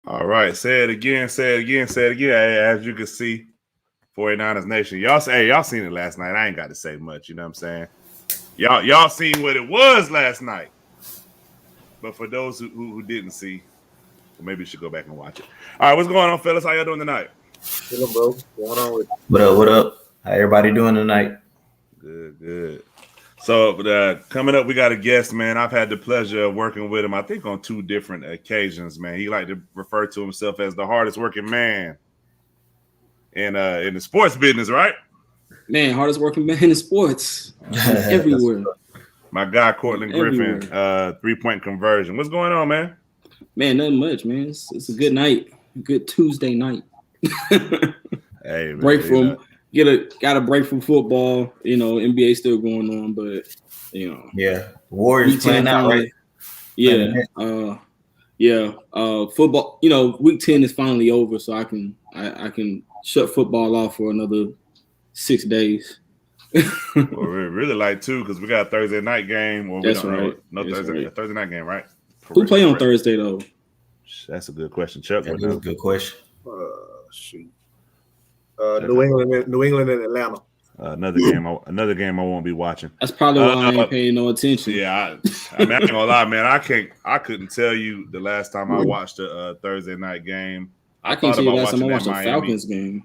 All right, say it again, say it again, say it again. Hey, as you can see, 49ers Nation. Y'all seen it last night. I ain't got to say much, you know what I'm saying? Y'all seen what it was last night. But for those who didn't see, well, maybe you should go back and watch it. All right, what's going on, fellas? How y'all doing tonight? Chilling, bro. What's going on with you? What up? What up? How everybody doing tonight? Good. So coming up, we got a guest, man. I've had the pleasure of working with him, I think, on 2 different occasions, man. He like to refer to himself as the hardest working man in the sports business, right? Man, hardest working man in sports. Everywhere. My guy, Courtlandt Griffin, 3-point conversion. What's going on, man? Man, nothing much, man. It's a good night. A good Tuesday night. Hey, man, break from got a break from football. You know, NBA still going on, but you know. Yeah. Warriors playing out, right? Yeah. Football, you know, week 10 is finally over, so I can shut football off for another 6 days. Well, we're really like 2 because we got a Thursday night game. Well, That's right. Thursday night game, right? Who play on Thursday though? That's a good question, Chuck. That's a good question. Shoot. New England and Atlanta. Another game I won't be watching. That's probably why I ain't paying no attention. Yeah, I mean, I ain't gonna lie, man. I couldn't tell you the last time I watched a Thursday night game. I can't tell you the last time I watched a Falcons game.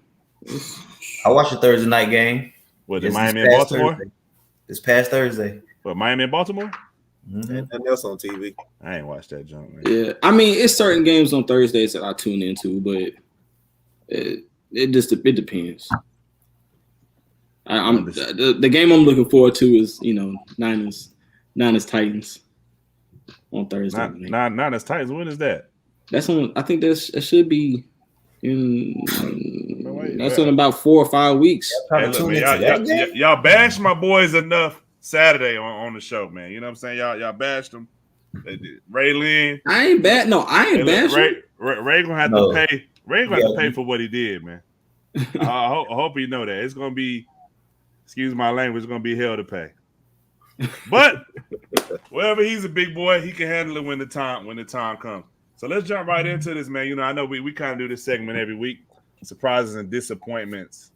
I watched a Thursday night game. What, the Miami and Baltimore? This past Thursday. What, Miami and Baltimore? Mm-hmm. And else on TV. I ain't watched that junk, man. Yeah, I mean, it's certain games on Thursdays that I tune into, but it depends. The game I'm looking forward to is, you know, Niners Titans on Thursday. Niners Titans. When is that? That's on. I think it should be in. That's in about 4 or 5 weeks. Hey, look, man, y'all bashed my boys enough Saturday on the show, man. You know what I'm saying? Y'all bashed them. They did. Ray Lynn. I ain't bad. No, I ain't bashing. Ray gonna have to pay. Ray gonna have to pay for what he did, man. I hope you know that. It's gonna be, excuse my language, it's gonna be hell to pay. But wherever he's a big boy, he can handle it when the time comes. So let's jump right into this, man. You know, I know we kind of do this segment every week. Surprises and disappointments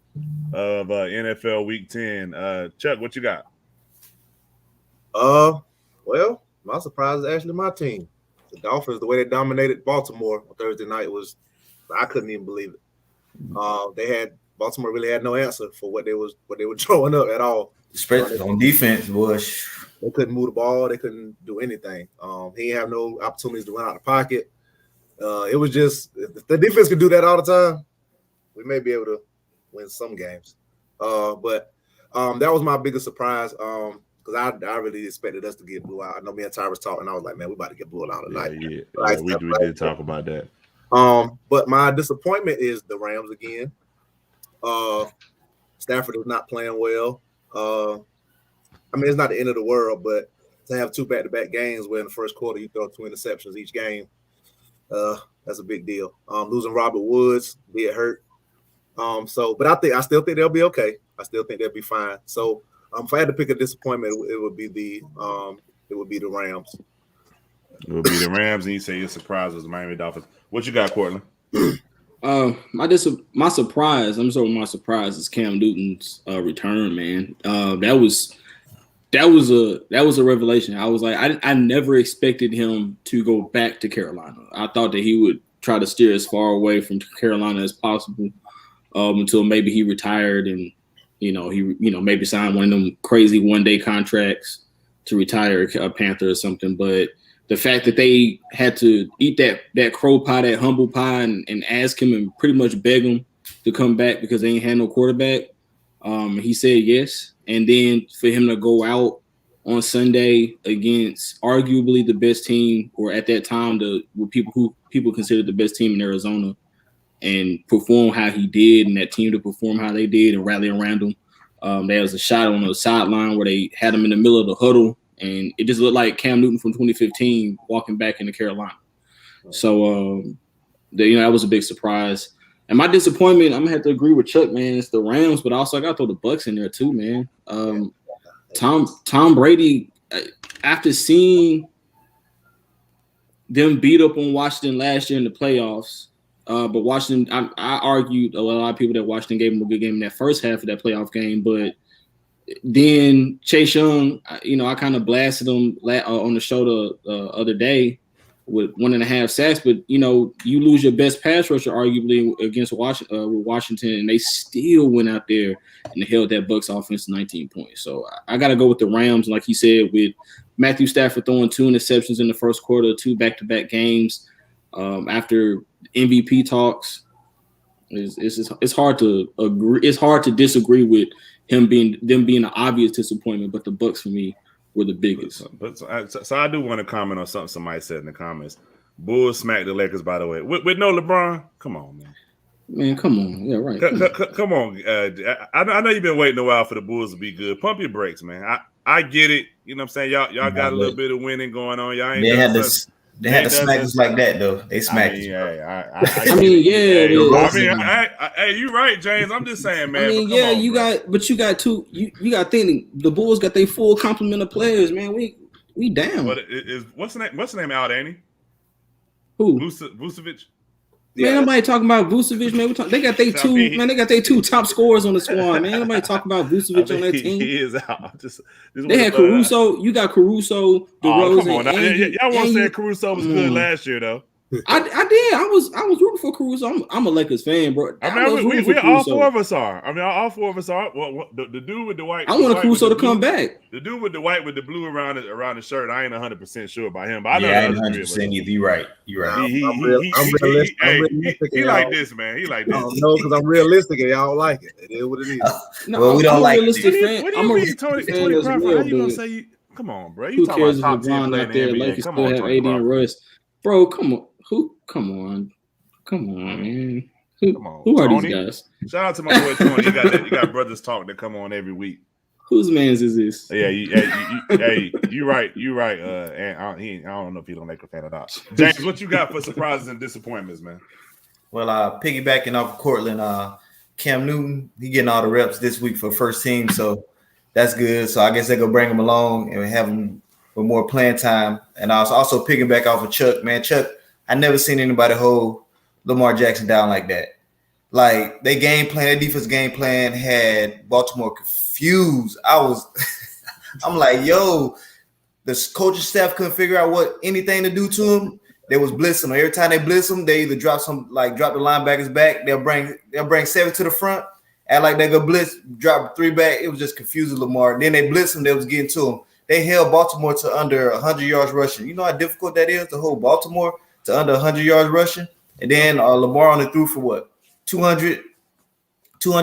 of NFL Week 10. Chuck, what you got? Well, my surprise is actually my team. The Dolphins, the way they dominated Baltimore on Thursday night was, I couldn't even believe it. Baltimore really had no answer for what they were throwing up at all. Especially on defense, Bush. They couldn't move the ball. They couldn't do anything. He didn't have no opportunities to run out of the pocket. It was just, if the defense could do that all the time, we may be able to win some games. But that was my biggest surprise because I really expected us to get blew out. I know me and Ty was talking. I was like, man, we about to get blown out tonight. Yeah, we did talk about that. But my disappointment is the Rams again. Stafford is not playing well. I mean, it's not the end of the world, but to have 2 back-to-back games where in the first quarter you throw 2 interceptions each game, that's a big deal. Losing Robert Woods, be it hurt. But I still think they'll be okay. I still think they'll be fine. So if I had to pick a disappointment, it would be the Rams. It would be the Rams, and you say your surprise was the Miami Dolphins. What you got, Courtlandt? My surprise. I'm sorry, my surprise is Cam Newton's return, man. That was a revelation. I was like, I never expected him to go back to Carolina. I thought that he would try to steer as far away from Carolina as possible until maybe he retired and maybe signed one of them crazy one-day contracts to retire a Panther or something. But the fact that they had to eat that crow pie, that humble pie, and ask him and pretty much beg him to come back because they ain't had no quarterback, he said yes. And then for him to go out on Sunday against arguably the best team, or at that time, people considered the best team in Arizona, and perform how he did, and that team to perform how they did and rally around him. There was a shot on the sideline where they had him in the middle of the huddle, and it just looked like Cam Newton from 2015 walking back into Carolina. So, that was a big surprise. And my disappointment, I'm gonna have to agree with Chuck, man. It's the Rams, but also I got to throw the Bucs in there too, man. Tom Brady, after seeing them beat up on Washington last year in the playoffs. But Washington, I argued a lot of people that Washington gave them a good game in that first half of that playoff game. But then Chase Young, I kind of blasted him on the show the other day with 1.5 sacks. But you lose your best pass rusher arguably against Washington, and they still went out there and held that Bucs offense to 19 points. So I got to go with the Rams, like he said, with Matthew Stafford throwing 2 interceptions in the first quarter, 2 back-to-back games after MVP talks. It's hard to agree. It's hard to disagree with them being an obvious disappointment, but the Bucs for me were the biggest. So I do want to comment on something somebody said in the comments. Bulls smacked the Lakers, by the way. With no LeBron, come on, man. Man, come on. Yeah, right. Come on. I know you've been waiting a while for the Bulls to be good. Pump your brakes, man. I get it. You know what I'm saying? Y'all got a little bit of winning going on. Y'all ain't They had to smack us like that, though. They smacked us. Hey, you right, James. I'm just saying, man. You got two. You got thinking the Bulls got their full complement of players, man. We down. What's the name out, Annie? Who? Vucevic. Man, nobody talking about Vucevic, man. They got their two. Man, they got their 2 top scorers on the squad, man. Nobody talking about Vucevic on that team. He is out. They had Caruso. You got Caruso. DeRozan. Come on, y'all want to say Caruso was good last year, though. I did. I was rooting for Caruso. I'm a Lakers fan, bro. We all 4 of us are. All 4 of us are. The dude with the white. I want Caruso to come back. The dude with the white with the blue around the shirt. I ain't 100% sure about him, but I know. I ain't 100% either. You're right. I'm realistic. He like this, man. He like this. No, because I'm realistic and y'all like it. It is what it is. Well, we don't like it. What do you mean, Tony Crawford? How you gonna say? Come on, bro. You talking about top 10 player in the NBA? Lakers still have AD and Russ. Bro, come on. Come on, man. Who are these guys? Shout out to my boy Tony. You got brothers talk that come on every week. Whose man's is this? Yeah, you right. And I don't know if you don't like a fan or not. James, what you got for surprises and disappointments, man? Well, piggybacking off of Courtlandt, Cam Newton, he getting all the reps this week for first team, so that's good. So I guess they're gonna bring him along and have him with more playing time. And I was also piggyback off of Chuck, man. Chuck, I never seen anybody hold Lamar Jackson down like that. Like their defense game plan had Baltimore confused. I'm like, yo, the coaching staff couldn't figure out anything to do to him. They was blitzing him. Every time they blitz him, they either drop the linebackers back. They'll bring 7 to the front, act like they go blitz, drop 3 back. It was just confusing Lamar. Then they blitz him. They was getting to him. They held Baltimore to under 100 yards rushing. You know how difficult that is to hold Baltimore to under 100 yards rushing, and then Lamar only threw for what 200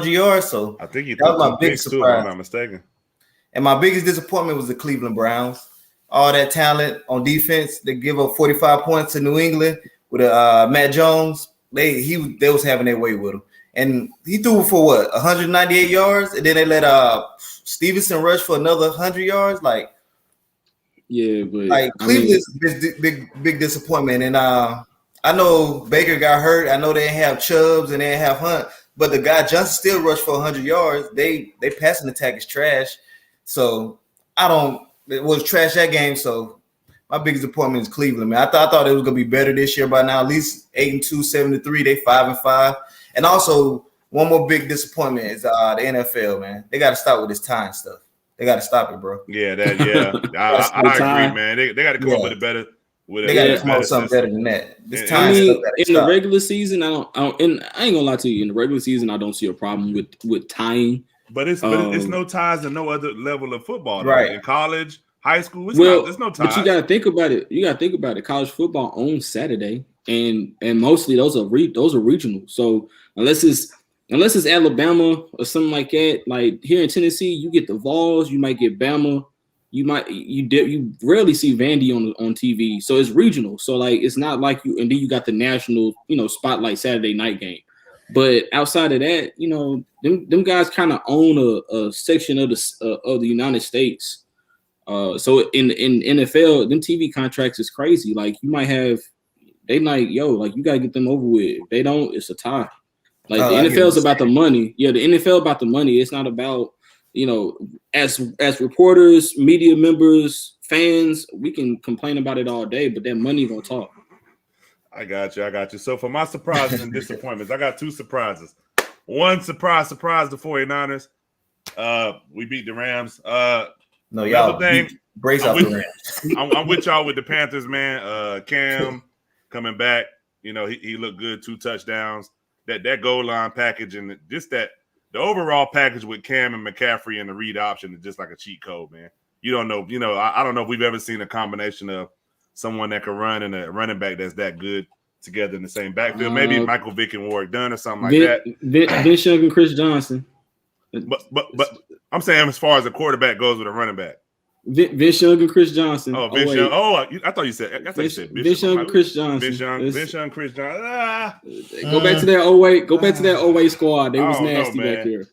yards. So I think that was my biggest surprise. If I'm not mistaken. And my biggest disappointment was the Cleveland Browns. All that talent on defense, they give up 45 points to New England with Matt Jones. They was having their way with him, and he threw for 198 yards, and then they let Stevenson rush for another 100 yards. Yeah, but Cleveland's big disappointment. And I know Baker got hurt. I know they didn't have Chubbs and they didn't have Hunt, but the guy Johnson still rushed for 100 yards. They passing attack is trash. So it was trash that game. So my biggest disappointment is Cleveland, man. I thought it was gonna be better this year by now. At least 8-2, 7-3. They 5-5. And also one more big disappointment is the NFL, man. They got to stop with this time stuff. They got to stop it, bro. Yeah. I agree, man. They got to come up with a better. They got to come up with something better than that. This time in the regular season, I ain't gonna lie to you. In the regular season, I don't see a problem with tying. But it's no ties to no other level of football, right? In college, high school, there's no ties. But you got to think about it. College football on Saturday, and mostly those are regional. So unless it's Alabama or something like that, like here in Tennessee, you get the Vols, you might get Bama, you rarely see Vandy on TV. So it's regional. So like it's not like you, and then you got the national, spotlight Saturday night game. But outside of that, them guys kind of own a section of the United States. So in NFL, them TV contracts is crazy. Like you might have, you gotta get them over with. If they don't, it's a tie. Like the NFL is about the money. Yeah, the NFL about the money. It's not about, as reporters, media members, fans, we can complain about it all day, but that money gonna talk. I got you. So for my surprises and disappointments, I got 2 surprises. One surprise, the 49ers. We beat the Rams. No, y'all brace off the Rams. I'm with y'all with the Panthers, man. Cam coming back. You know, he looked good, 2 touchdowns. That goal line package and just the overall package with Cam and McCaffrey and the read option is just like a cheat code, man. You don't know. You know, I don't know if we've ever seen a combination of someone that can run and a running back that's that good together in the same backfield. Maybe Michael Vick and Warwick Dunn or something like that. Vince Young and Chris Johnson. But I'm saying as far as a quarterback goes with a running back. Vince Young and Chris Johnson. Oh, Vince Young. Oh, I thought you said. Vince Young and Chris Johnson. Vince Young, Chris Johnson. Go back to that 08. Go back to that 08 squad. They was nasty back here.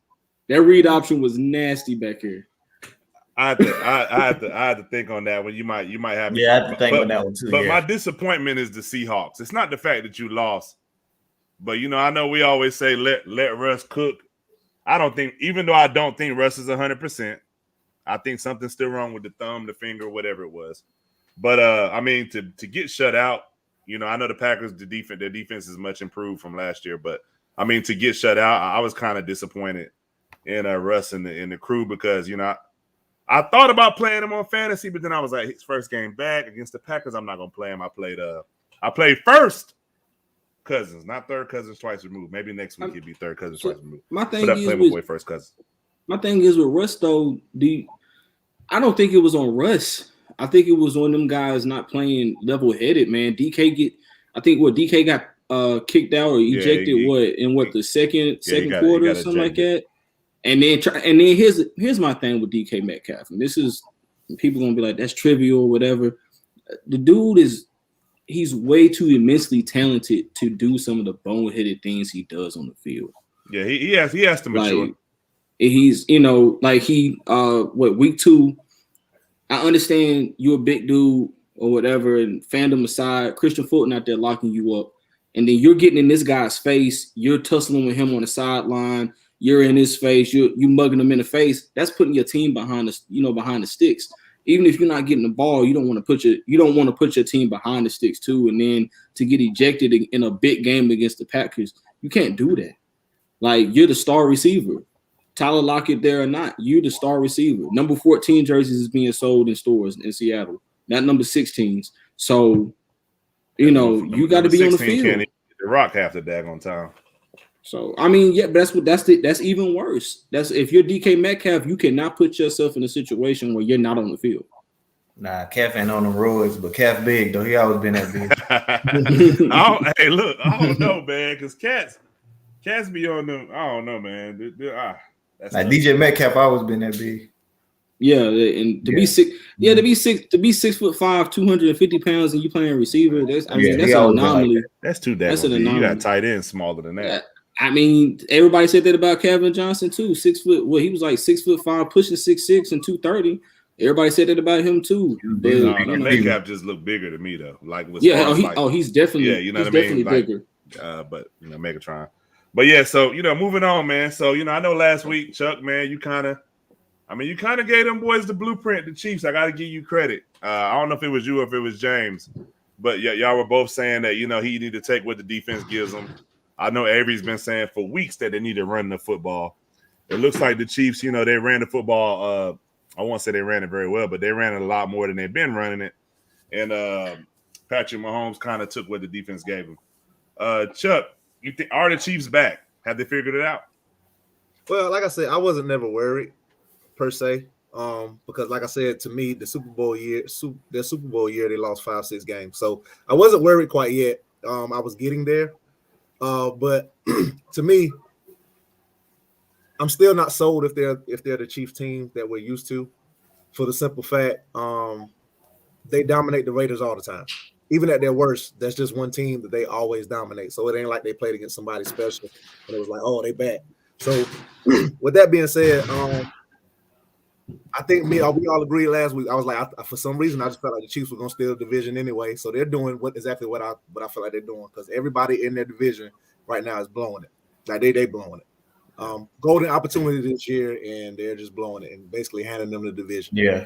That read option was nasty back here. I had to think on that one. You might have. Yeah, I had to think on that one too. But my disappointment is the Seahawks. It's not the fact that you lost, but you know, I know we always say let Russ cook. I don't think, even though I don't think Russ is 100%, I think something's still wrong with the thumb, the finger, whatever it was. But I mean, to get shut out, you know, I know the Packers, their defense is much improved from last year, but I mean, to get shut out, I was kind of disappointed in Russ and the crew because, you know, I thought about playing him on fantasy, but then I was like, his first game back against the Packers, I'm not gonna play him. I played first Cousins, not third Cousins twice removed. Maybe next week he'd be third Cousins twice removed. My thing is with Russ though, I don't think it was on Russ. I think it was on them guys not playing level-headed, man. DK got kicked out or ejected in the second quarter or something like that. And then here's my thing with DK Metcalf, and this is people gonna be like that's trivial or whatever. The dude he's way too immensely talented to do some of the boneheaded things he does on the field. Yeah, he has to mature. Like, he's week 2. I understand you're a big dude or whatever, and fandom aside, Christian Fulton out there locking you up, and then you're getting in this guy's face, you're tussling with him on the sideline. You're in his face, you mugging him in the face. That's putting your team behind the sticks. Even if you're not getting the ball, you don't want to put your team behind the sticks too. And then to get ejected in a big game against the Packers, you can't do that. Like, you're the star receiver. Tyler Lockett there or not, you're the star receiver. Number 14 jerseys is being sold in stores in Seattle, not number 16s. So, you know, you got to be on the field. Can't even rock half the daggone time. So I mean, yeah, but that's even worse. That's if you're DK Metcalf, you cannot put yourself in a situation where you're not on the field. Nah, Calf ain't on the roids, but Calf big though. He always been that big. Hey, look, I don't know, man, because cats be on them. I don't know, man. Like DJ Metcalf always been that big. Yeah, and to be 6'5", 250 pounds, and you playing receiver, that's an anomaly. Like that's too damn. That's an anomaly. You got tight end smaller than that. Yeah. I mean, everybody said that about Kevin Johnson too. 6 foot. Well, he was like 6'5", pushing 6'6" and 230. Everybody said that about him too. Metcalf just looked bigger to me though. Like he's definitely you know what I mean. Bigger. But you know, Megatron. But yeah, so you know, moving on, man. So you know, I know last week, Chuck, man, you kind of gave them boys the blueprint, the Chiefs. I got to give you credit. I don't know if it was you or if it was James, but yeah, y'all were both saying that you know he need to take what the defense gives him. I know Avery's been saying for weeks that they need to run the football. It looks like the Chiefs, you know, they ran the football. I won't say they ran it very well, but they ran it a lot more than they've been running it. And Patrick Mahomes kind of took what the defense gave him. Chuck, you think are the Chiefs back? Have they figured it out? Well, like I said, I wasn't never worried per se, because like I said, to me, their Super Bowl year, they lost 5-6 games, so I wasn't worried quite yet. I was getting there. But to me, I'm still not sold if they're the Chiefs team that we're used to, for the simple fact they dominate the Raiders all the time. Even at their worst, that's just one team that they always dominate. So it ain't like they played against somebody special and it was like, oh, they back. So with that being said, I think we all agreed last week. I was like, for some reason, I just felt like the Chiefs were going to steal the division anyway. So they're doing exactly what I feel like they're doing, because everybody in their division right now is blowing it. Like they blowing it. Golden opportunity this year, and they're just blowing it and basically handing them the division. Yeah.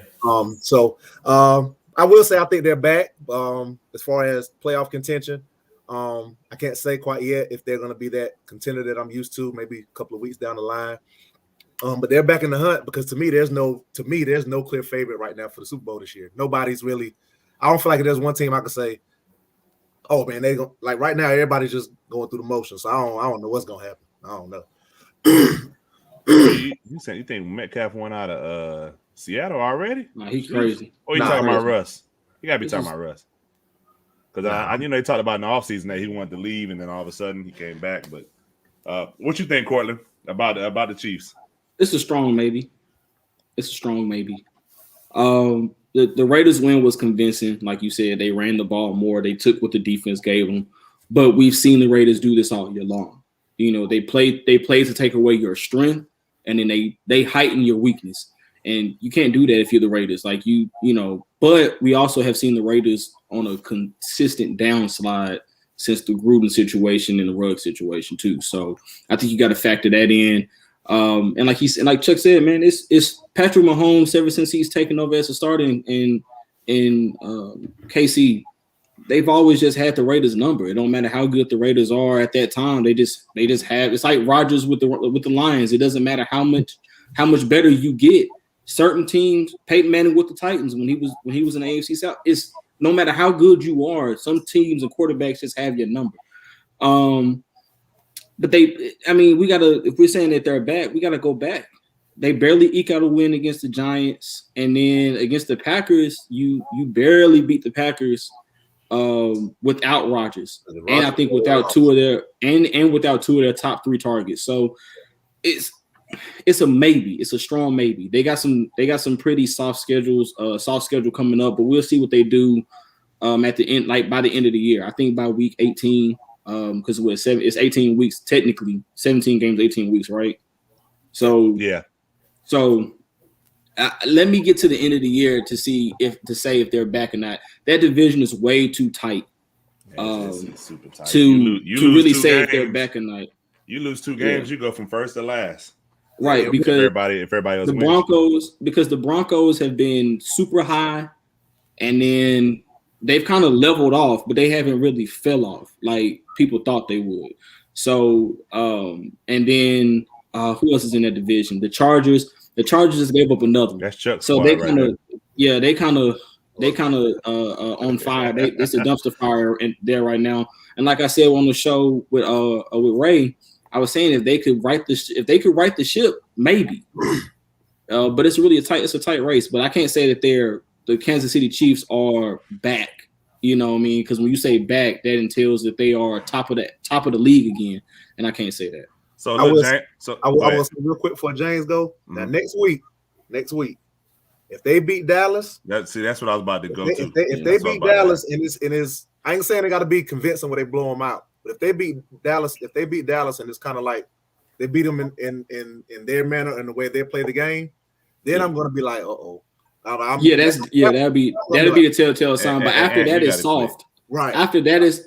So I will say I think they're back as far as playoff contention. I can't say quite yet if they're going to be that contender that I'm used to. Maybe a couple of weeks down the line. But they're back in the hunt because to me, there's no clear favorite right now for the Super Bowl this year. Nobody's really. I don't feel like there's one team I can say, oh man, they go like right now. Everybody's just going through the motions. So I don't know what's going to happen. I don't know. You think Metcalf went out of Seattle already? Nah, he's crazy. Or you talking about Russ? You gotta be talking about Russ. Because I they talked about in the offseason that he wanted to leave, and then all of a sudden he came back. But what you think, Courtlandt, about the Chiefs? It's a strong maybe. The Raiders win was convincing. Like you said, they ran the ball more. They took what the defense gave them. But we've seen the Raiders do this all year long. They play to take away your strength, and then they heighten your weakness. And you can't do that if you're the Raiders. Like but we also have seen the Raiders on a consistent downslide since the Gruden situation and the Ruggs situation too. So I think you got to factor that in. And like Chuck said, man, it's Patrick Mahomes ever since he's taken over as a starter in KC. They've always just had the Raiders number. It don't matter how good the Raiders are at that time. They just have. It's like Rodgers with the Lions. It doesn't matter how much better you get. Certain teams, Peyton Manning with the Titans when he was in the AFC South. It's no matter how good you are. Some teams and quarterbacks just have your number. But we gotta. If we're saying that they're back, we gotta go back. They barely eke out a win against the Giants, and then against the Packers, you barely beat the Packers without Rodgers, and I think without two of their top 3 targets. So it's a maybe. It's a strong maybe. They got some pretty soft schedule coming up, but we'll see what they do at the end, like by the end of the year. I think by week 18. Because it's 18 weeks, technically 17 games, 18 weeks, right? So yeah. So let me get to the end of the year to say if they're back or not. That division is way too tight. It's super tight. To really say if they're back or not. You lose 2 games, you go from first to last. Right, because if everybody else the Broncos, because the Broncos have been super high, and then they've kind of leveled off, but they haven't really fell off like people thought they would. So, and then who else is in that division? The Chargers. The Chargers just gave up another one. That's Chuck's so they kind of, they kind of on fire. It's a dumpster fire in there right now. And like I said on the show with Ray, I was saying if they could right the ship, maybe. But it's really a tight race. But I can't say that the Kansas City Chiefs are back. You know what I mean? Because when you say back, that entails that they are top of the league again, and I can't say that. So I will say real quick before James go. Now next week, if they beat Dallas, that's what I was about to go to. If they beat Dallas, and it's I ain't saying they got to be convincing when they blow them out, but if they beat Dallas, and it's kind of like they beat them in their manner and the way they play the game, then I'm going to be like, uh-oh. That'd be the telltale sign. But after that, it's soft. Right. After that, it's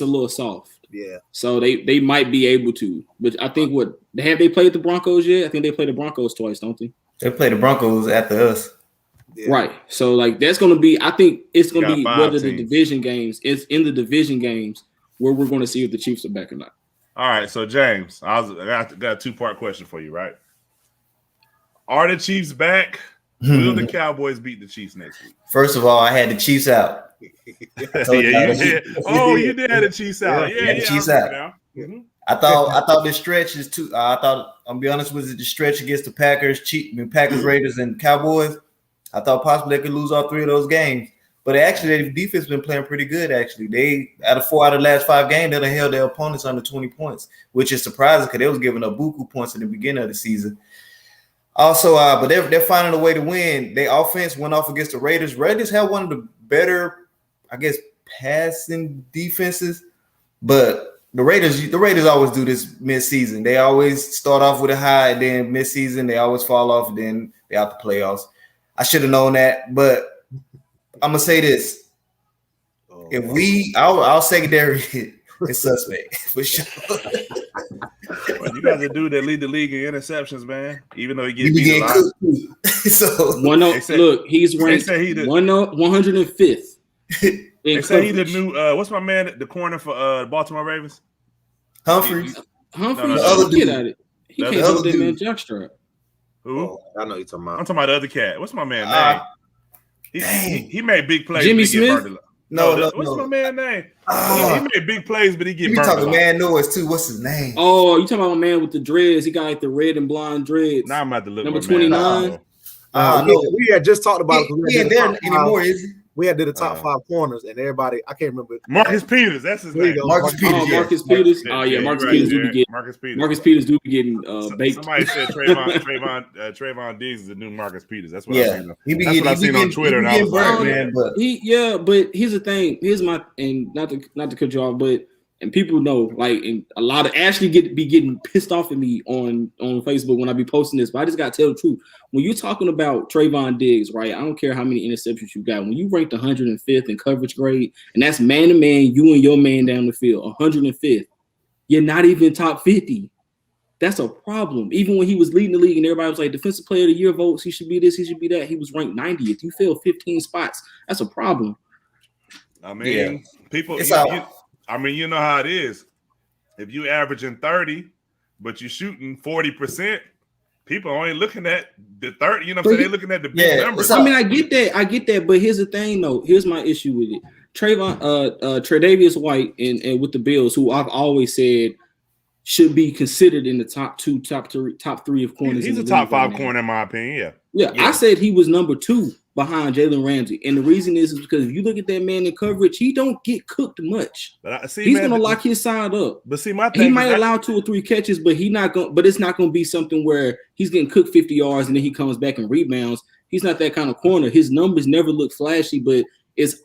a little soft. Yeah. So they might be able to. But I think have they played the Broncos yet? I think they played the Broncos twice, don't they? They played the Broncos after us. Yeah. Right. So like that's gonna be. I think it's gonna be whether the division games. It's in the division games where we're going to see if the Chiefs are back or not. All right. So James, I got a 2-part question for you. Right? Are the Chiefs back? Will the Cowboys beat the Chiefs next week? First of all, I had the Chiefs out. You did. Oh, you did have the Chiefs out. Yeah, the Chiefs out. Mm-hmm. I thought this stretch is too. I'm gonna be honest with you. The stretch against the Packers, Packers, Raiders, and Cowboys. I thought possibly they could lose all 3 of those games. But actually, their defense been playing pretty good. Actually, they out of 4 out of the last 5 games, they held their opponents under 20 points, which is surprising because they was giving up buku points at the beginning of the season. Also, but they're finding a way to win. Their offense went off against the Raiders. Raiders have one of the better, I guess, passing defenses. But the Raiders always do this midseason. They always start off with a high, and then midseason they always fall off, and then they're out the playoffs. I should have known that, but I'm gonna say this: our secondary is suspect for sure. Well, you got the dude that lead the league in interceptions, man. Even though he gets beat a lot. So look, he's ranked 105th. They say he's the new. What's my man? The corner for the Baltimore Ravens. Humphreys. Humphreys. The other Get dude. at it. He The can't other do that man dude. jockstrap. Who? Oh, I know you're talking about. I'm talking about the other cat. What's my man name? He made big plays. Jimmy but he get Smith? burned a lot. No. What's my man name? Ah. He made big plays, but he You get be burned a talking lot. man noise too. What's his name? Oh, you talking about my man with the dreads? He got like the red and blonde dreads. Now I'm about to look. Number my man 29? up, No. We had just talked about it. He ain't there anymore, is he? We had did the top 5 corners, and everybody, I can't remember. Marcus Peters, that's his There you name. go. Marcus Peters. Oh, Marcus Peters. Oh yeah, Marcus you're Peters do right, be getting. Marcus Peters. Marcus Peters do be getting baked. Somebody said Trayvon Diggs is the new Marcus Peters. That's what I seen. He be That's what I getting, seen on Twitter, and I was like, man, but But here's the thing. Here's my and not to cut you off, but and people know like and a lot of Ashley be getting pissed off at me on Facebook when I be posting this. But I just gotta tell the truth. When you're talking about Trayvon Diggs, right? I don't care how many interceptions you got. When you ranked 105th in coverage grade, and that's man to man, you and your man down the field, 105th, you're not even top 50. That's a problem. Even when he was leading the league and everybody was like, defensive player of the year votes, he should be this, he should be that. He was ranked 90th. You fell 15 spots. That's a problem. I mean, people. You know how it is. If you averaging 30, but you shooting 40%, people only looking at the 30. You know what I'm saying? They're looking at the big numbers. I mean, I get that. But here's the thing, though. Here's my issue with it. Tre'Davious White and with the Bills, who I've always said should be considered in the top 3 of corners. He's a top 5 corner in my opinion. Yeah. I said he was number 2 behind Jalen Ramsey, and the reason is because if you look at that man in coverage, he don't get cooked much. But he's gonna lock his side up. But see, my thing he might allow 2 or 3 catches, but But it's not gonna be something where he's getting cooked 50 yards and then he comes back and rebounds. He's not that kind of corner. His numbers never look flashy, but it's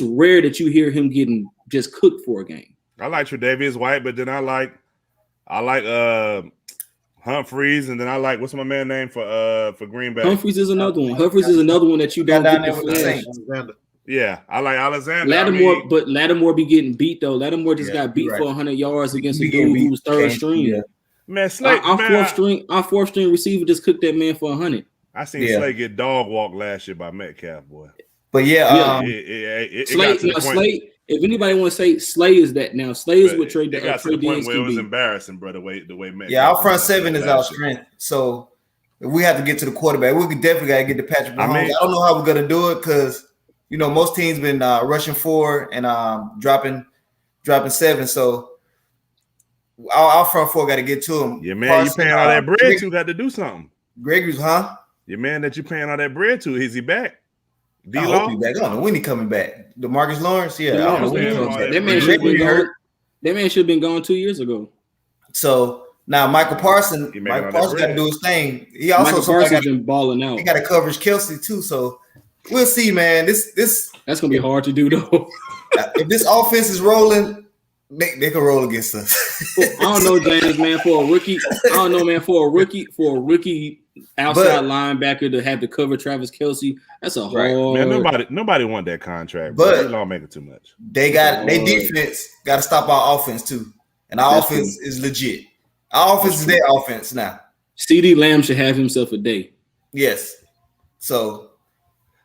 rare that you hear him getting just cooked for a game. I like Tre'Davious White, but then I like Humphreys, and then I like what's my man name for Green Bay? Humphreys is another one. Humphreys is another one that you don't down get there the with the flash. Saints. Yeah, I like Alexander. Lattimore, but Lattimore be getting beat though. Lattimore just got beat right. for 100 yards against a dude who was third string. Yeah. Man, Slate, Our fourth string receiver just cooked that man for 100. I seen Slate get dog walked last year by Metcalf, boy. But Slate. If anybody want to say Slay is that now, Slay is what Trey It got to the point where it was embarrassing, bro. The way Metcalf. Yeah, our front 7 is our strength. So if we have to get to the quarterback, we definitely got to get to Patrick Mahomes. I don't know how we're gonna do it because most teams been rushing 4 and dropping 7. So our front 4 got to get to him. Yeah, man, you paying all that bread to got to do something. Gregory's, huh? Your man that you paying all that bread to, is he back? I hope he's back. I don't know when he coming back. DeMarcus Lawrence, yeah. That man should have been gone 2 years ago. So now Michael Parsons got to do his thing. He also Michael Parsons been balling out. He got to coverage Kelsey too. So we'll see, man. That's gonna be hard to do though. If this offense is rolling, they can roll against us. I don't know, James, man. For a rookie, outside linebacker to have to cover Travis Kelce, that's a hard. Man, nobody want that contract, but they're all making too much. They defense got to stop our offense too, and our offense is legit. Our offense is their offense now. CeeDee Lamb should have himself a day. Yes. So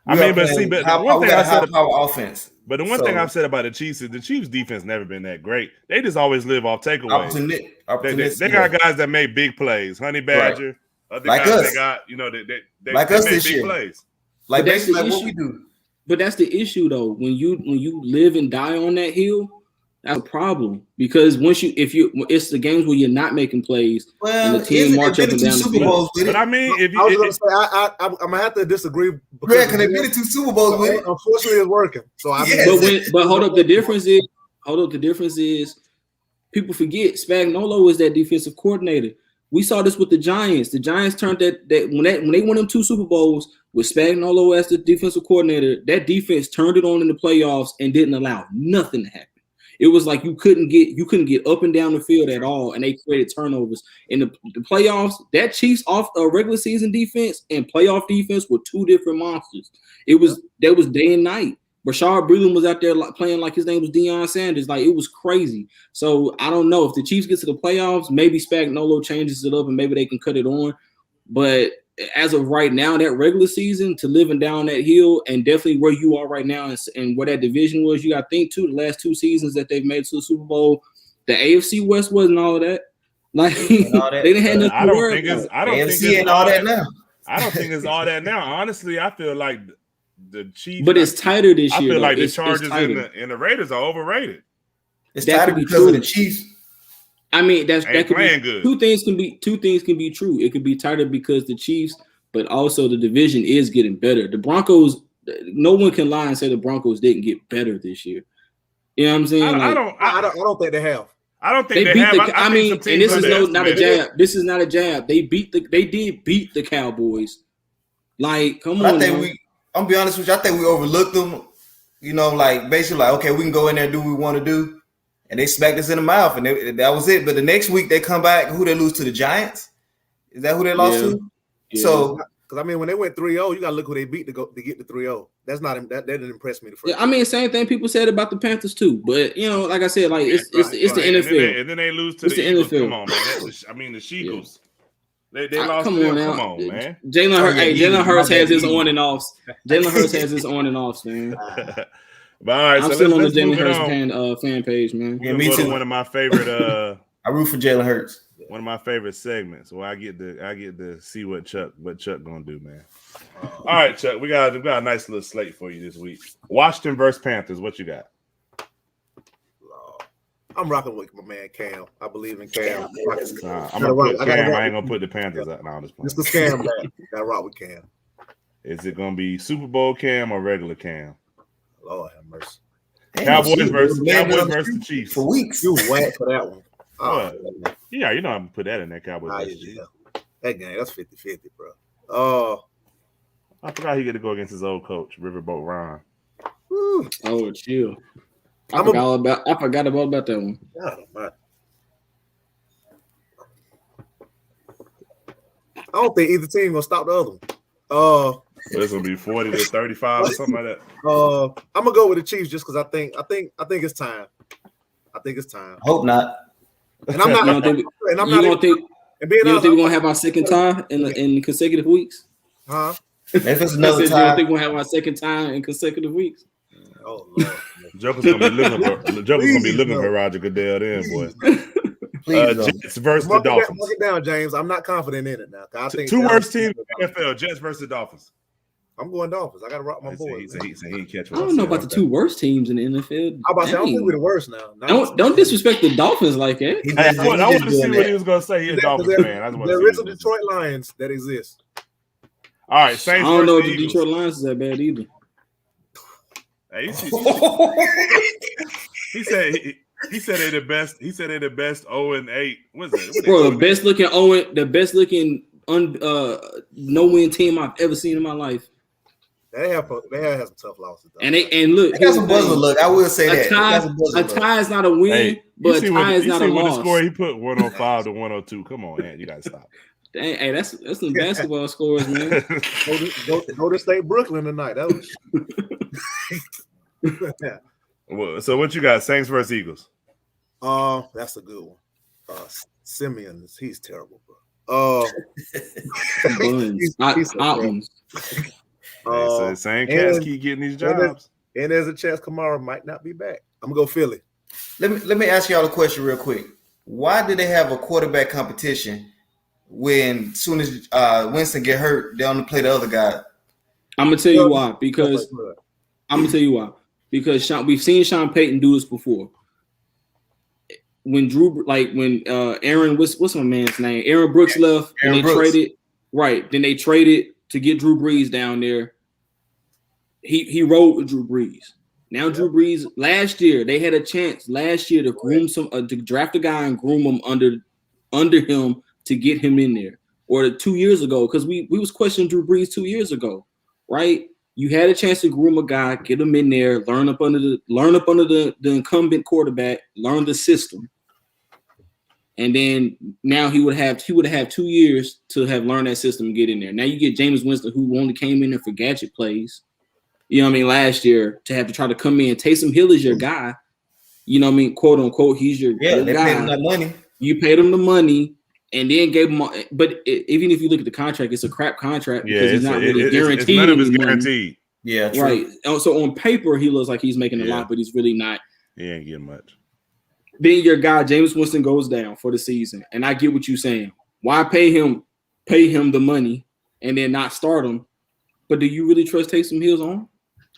one thing I said about offense. But the one thing I've said about the Chiefs is the Chiefs' defense never been that great. They just always live off takeaways. They got guys that make big plays. Honey Badger, other like guys us. they got, they like they us make this big year. plays. Like basically like what we do. But that's the issue though. When you live and die on that hill, that's a problem. Because it's the games where you're not making plays and the team march up and down the field. But I mean, I'm gonna have to disagree. Because they've been to 2 Super Bowls with it. Unfortunately, it's working. So but hold up, the difference is people forget Spagnuolo is that defensive coordinator. We saw this with the Giants. The Giants turned that when they won them 2 Super Bowls with Spagnuolo as the defensive coordinator, that defense turned it on in the playoffs and didn't allow nothing to happen. It was like you couldn't get up and down the field at all, and they created turnovers. In the playoffs, that Chiefs off regular season defense and playoff defense were 2 different monsters. That was day and night. Rashard Breeland was out there playing like his name was Deion Sanders. Like, it was crazy. So I don't know if the Chiefs get to the playoffs, maybe Spagnuolo changes it up and maybe they can cut it on. But as of right now, that regular season to living down that hill and definitely where you are right now and where that division was, you got to think too. The last 2 seasons that they've made to the Super Bowl, the AFC West wasn't all of that. Like all that, they didn't have nothing to worry about. I don't think it's all that now. I don't think it's all that now. Honestly, I feel like the Chiefs, but it's tighter this year. I feel like the Chargers and the Raiders are overrated. It's tighter because of the Chiefs. I mean, that could be good. Two things can be true. It could be tighter because the Chiefs, but also the division is getting better. The Broncos, no one can lie and say the Broncos didn't get better this year. You know what I'm saying? I don't think they have. I don't think they have. I mean, and this is not a jab. This is not a jab. They did beat the Cowboys. Like, come on. I'm gonna be honest with you. I think we overlooked them. You know, like basically, like, okay, we can go in there and do what we want to do, and they smacked us in the mouth, and that was it. But the next week they come back. Who they lose to? The Giants? Is that who they lost to? Yeah. So, because I mean, when they went 3-0, you gotta look who they beat to get to 3-0. That's not that didn't impress me. The first. Yeah, I mean, same thing people said about the Panthers too. But you know, like I said, like it's the NFL. And then they lose to the Eagles. Come on, man. I mean, the Sheagles. They lost. Come on, now. Come on, man. Jalen Hurts has his on and offs. Jalen Hurts has his on and offs, man. But all right, I'm still on the Jalen Hurts fan page, man. Yeah, me too. One of my favorite. I root for Jalen Hurts. One of my favorite segments where I get to see what Chuck gonna do, man. All right, Chuck, we got a nice little slate for you this week. Washington versus Panthers. What you got? I'm rocking with my man Cam. I believe in Cam. I'm gonna put Cam. I ain't gonna put the Panthers out. No, it's the Cam, man. Gotta rock with Cam. Is it gonna be Super Bowl Cam or regular Cam? Lord have mercy. Cowboys versus the Chiefs. For weeks. You whack for that one. Yeah, you know I'm gonna put that in there, Cowboys versus Chiefs. That game, that's 50-50, bro. I forgot he get to go against his old coach, Riverboat Ron. Oh, chill. I forgot about that one. I don't think either team gonna stop the other one. It's gonna be 40-35 or something like that. I'm gonna go with the Chiefs just because I think it's time. I think it's time. Hope not. And I'm not. You don't think we're gonna have our second tie in consecutive weeks? Huh? If it's another time, you don't think we'll have our second time in consecutive weeks? Oh Lord. Joker's gonna be looking for Roger Goodell then, boy. Jets versus the Dolphins. Mark it down, James. I'm not confident in it now. I think two worst teams in the NFL: Jets versus Dolphins. I'm going Dolphins. I gotta rock my boys. He catch. I don't know about the two worst teams in the NFL. I don't think we're the worst now. Don't disrespect the Dolphins like that. I want to see what he was gonna say. He's a Dolphins fan. There is a Detroit Lions that exists. All right, Saints. I don't know if the Detroit Lions is that bad either. He said they're the best. He said they're the best 0-8. What's it? Bro, the best looking no-win team I've ever seen in my life. They have some tough losses though. And look, they got some buzzer look. I will say a tie is not a win, but a tie is not a loss. The score he put 105 to 102. Come on, man, you gotta stop. Dang, hey, that's some basketball scores, man. Go to State Brooklyn tonight. That was. So what you got? Saints versus Eagles. That's a good one. Simeon, he's terrible, bro. He's so the same cats keep getting these jobs. And there's a chance Kamara might not be back. I'm gonna go Philly. Let me ask y'all a question real quick. Why do they have a quarterback competition when soon as Winston get hurt, they only play the other guy? I'm gonna tell you why. Because we've seen Sean Payton do this before. When Aaron, what's my man's name? Aaron Brooks left, and they traded. Right, then they traded to get Drew Brees down there. He rode with Drew Brees. Now Drew Brees, last year they had a chance to groom to draft a guy and groom him under him to get him in there. Or 2 years ago, because we was questioning Drew Brees 2 years ago, right? You had a chance to groom a guy, get him in there, learn up under the incumbent quarterback, learn the system. And then now he would have 2 years to have learned that system and get in there. Now you get Jameis Winston, who only came in there for gadget plays, you know what I mean, last year, to have to try to come in. Taysom Hill is your guy, you know what I mean, quote unquote, he's your they guy. paid him that money. You paid him the money, and then gave him. But even if you look at the contract, it's a crap contract because he's not really guaranteed. None of it's guaranteed. Yeah, true. Right. So on paper, he looks like he's making a lot, but he's really not. He ain't getting much. Then your guy Jameis Winston goes down for the season, and I get what you're saying. Why pay him the money and then not start him? But do you really trust Taysom Hill's arm?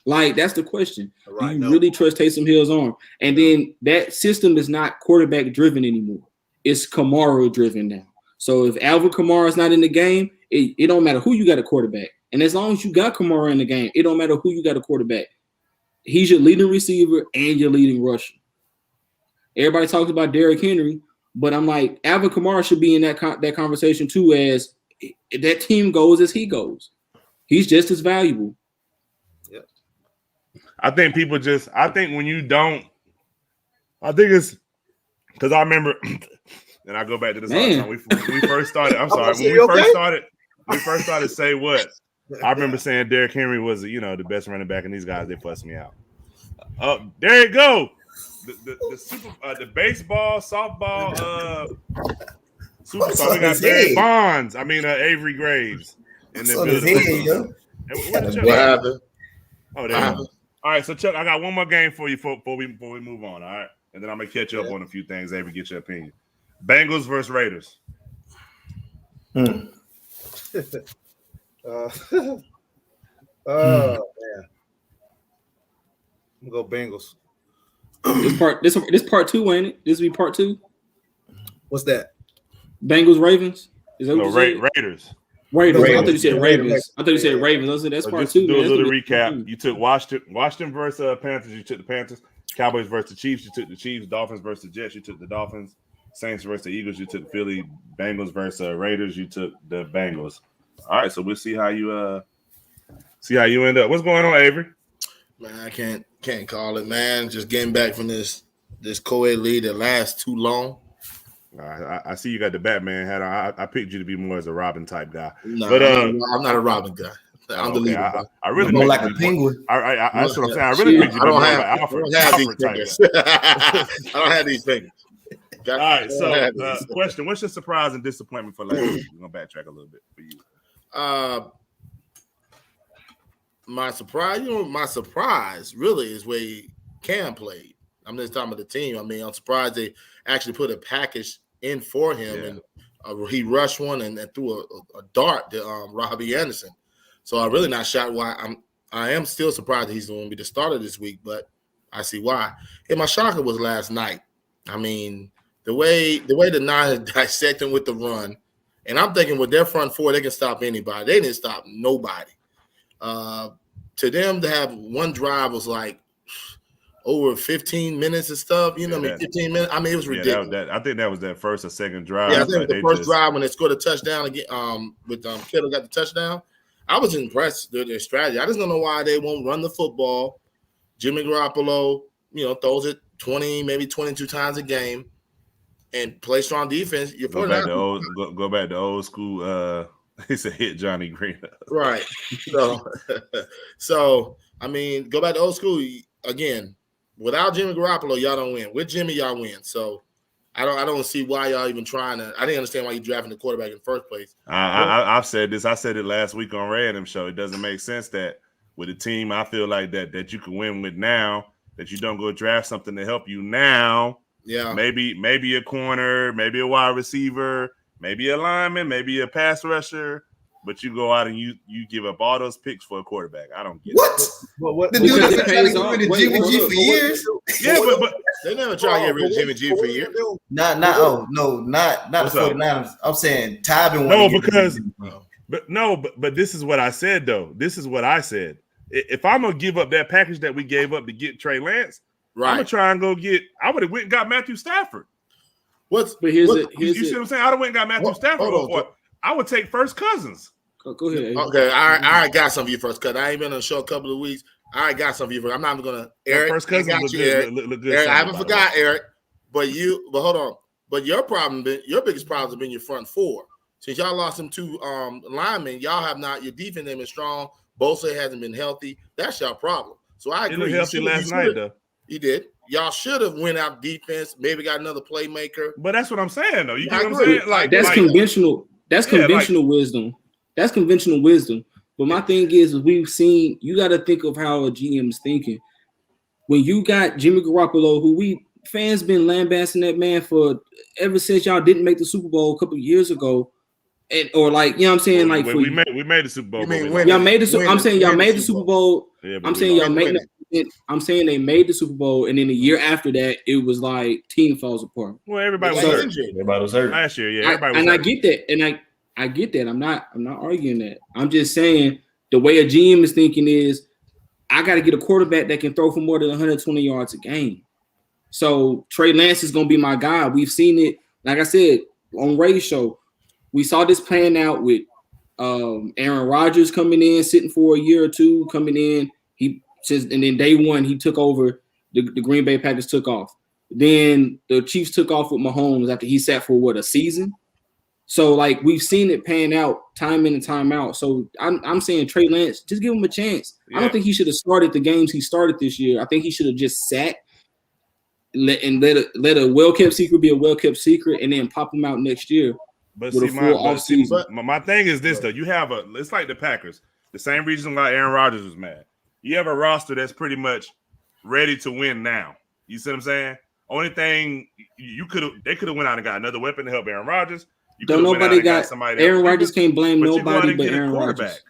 Like, that's the question. Right, do you really trust Taysom Hill's arm? And then that system is not quarterback driven anymore. It's Kamara driven now. So if Alvin Kamara is not in the game, it don't matter who you got a quarterback. And as long as you got Kamara in the game, it don't matter who you got a quarterback. He's your leading receiver and your leading rusher. Everybody talks about Derrick Henry, but I'm like, Alvin Kamara should be in that conversation too, as that team goes as he goes. He's just as valuable. Yeah. I think when you don't, I think it's because I remember, and I go back to this all the time. When we first started, I'm sorry, when we first started Say What, I remember saying Derrick Henry was, the best running back, and these guys, they fussed me out. There you go. The baseball, softball, superstar. We got Barry Bonds. Avery Graves. In the building. What happened? Oh, there you go. All right, so Chuck, I got one more game for you before we move on. All right, and then I'm gonna catch you up on a few things. Avery, get your opinion. Bengals versus Raiders. Man. I'm gonna go Bengals. This part two, ain't it? This will be part two. What's that? Bengals Ravens. Is that what you said? Raiders. Raiders. I thought you said Ravens. I thought you said Ravens. I said that's part two. Do a little recap. You took Washington versus Panthers. You took the Panthers. Cowboys versus the Chiefs. You took the Chiefs. Dolphins versus the Jets. You took the Dolphins. Saints versus the Eagles. You took the Philly. Bengals versus Raiders. You took the Bengals. All right, so we'll see how you end up. What's going on, Avery? Man, I can't call it, man. Just getting back from this co-ed league that lasts too long. I see you got the Batman hat on. I picked you to be more as a Robin type guy. No, but I'm not a Robin guy. I'm the leader. I really more like a penguin. That's what I'm saying. I really picked you to be more like Alfred type guy. I don't have these fingers. All right, so question: what's your surprise and disappointment for last week? We're gonna backtrack a little bit for you. My surprise really is where Cam played. I'm just talking about the team. I'm surprised they actually put a package in for him, and he rushed one and threw a dart to Robbie Anderson. So I'm really not shocked why. I am still surprised that he's going to be the starter this week, but I see why. And my shocker was last night. The way the Niners dissect him with the run, and I'm thinking with their front four, they can stop anybody. They didn't stop nobody. To them to have one drive was like over 15 minutes and stuff. 15 minutes. It was ridiculous. I think that was that first or second drive. Yeah, I think the first drive when they scored a touchdown again. With Kittle got the touchdown. I was impressed with their strategy. I just don't know why they won't run the football. Jimmy Garoppolo, throws it 20, maybe 22 times a game, and play strong defense. Go back to old school. It's a hit Johnny Green. Right. So go back to old school again. Without Jimmy Garoppolo, y'all don't win. With Jimmy, y'all win. So I don't see why y'all even trying to. I didn't understand why you drafting the quarterback in the first place. I've said this. I said it last week on Ray Adams show. It doesn't make sense that with a team I feel like that you can win with now, that you don't go draft something to help you now. Yeah. Maybe a corner, maybe a wide receiver, maybe a lineman, maybe a pass rusher, but you go out and you give up all those picks for a quarterback. I don't get it. What? The dude has been trying to get rid of Jimmy G for years. Yeah, but they never try to get rid of Jimmy G for years. Not the 49ers. I'm saying Ty been but this is what I said though. This is what I said. If I'm gonna give up that package that we gave up to get Trey Lance, right. I'm gonna try and go get. I would have went and got Matthew Stafford. You see what I'm saying? I would have went and got Matthew Stafford. Or I would take First Cousins. Go ahead. Okay, I got some of you First Cousins. I ain't been on the show a couple of weeks. I got some of you. I'm not even gonna. Eric, First Cousins look good. Eric, I haven't forgot Eric, but hold on. But your biggest problem has been your front four. Since y'all lost them two linemen, y'all have not. Your defense ain't been strong. Bosa hasn't been healthy. That's your problem. So I agree. He looked healthy last night, though. He did. y'all should have went out defense. Maybe got another playmaker. But that's what I'm saying, though. You I get what I'm agree. saying? Like that's conventional. That's conventional like, wisdom. That's conventional wisdom. But my thing is we've seen. You got to think of how a GM is thinking. When you got Jimmy Garoppolo, who fans been lambasting that man for ever since y'all didn't make the Super Bowl a couple of years ago. Or like, you know what I'm saying? Like we made the Super Bowl. Y'all made the I'm saying y'all made the Super Bowl. Yeah, I'm saying y'all made I'm saying they made the Super Bowl, and then a year after that, it was like team falls apart. Well, everybody was hurt. Everybody was hurt last year. Yeah, everybody was hurt. I get that, and I get that. I'm not arguing that. I'm just saying the way a GM is thinking is I got to get a quarterback that can throw for more than 120 yards a game. So Trey Lance is going to be my guy. We've seen it, like I said, on Ray's show. We saw this playing out with Aaron Rodgers coming in, sitting for a year or two, coming in. And then day one, he took over. The Green Bay Packers took off. Then the Chiefs took off with Mahomes after he sat for a season. So like we've seen it pan out time in and time out. So I'm saying Trey Lance, just give him a chance. Yeah. I don't think he should have started the games he started this year. I think he should have just sat let a well-kept secret be a well-kept secret, and then pop him out next year. But see, my thing is this though. You have it's like the Packers. The same reason why Aaron Rodgers was mad. You have a roster that's pretty much ready to win now. You see what I'm saying? Only thing they could have went out and got another weapon to help Aaron Rodgers. Don't nobody got somebody Aaron Rodgers can't blame nobody but Aaron Rodgers.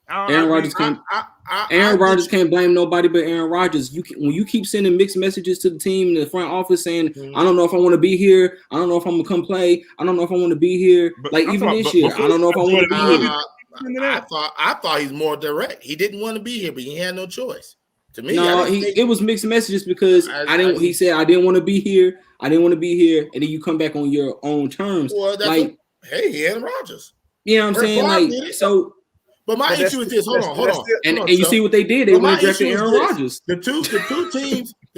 Aaron Rodgers can't blame nobody but Aaron Rodgers. When you keep sending mixed messages to the team in the front office saying, I don't know if I want to be here. I don't know if I'm gonna come play. I don't know if I want to be here. Like even this year, I don't know if I want to be here. I thought he's more direct. He didn't want to be here, but he had no choice. To me, it was mixed messages because he said I didn't want to be here. I didn't want to be here, and then you come back on your own terms. Well, that's hey, Aaron Rodgers. You know what I'm saying? Like so. But my issue is this. Hold on. And you see what they did? They went drafted Aaron Rodgers. The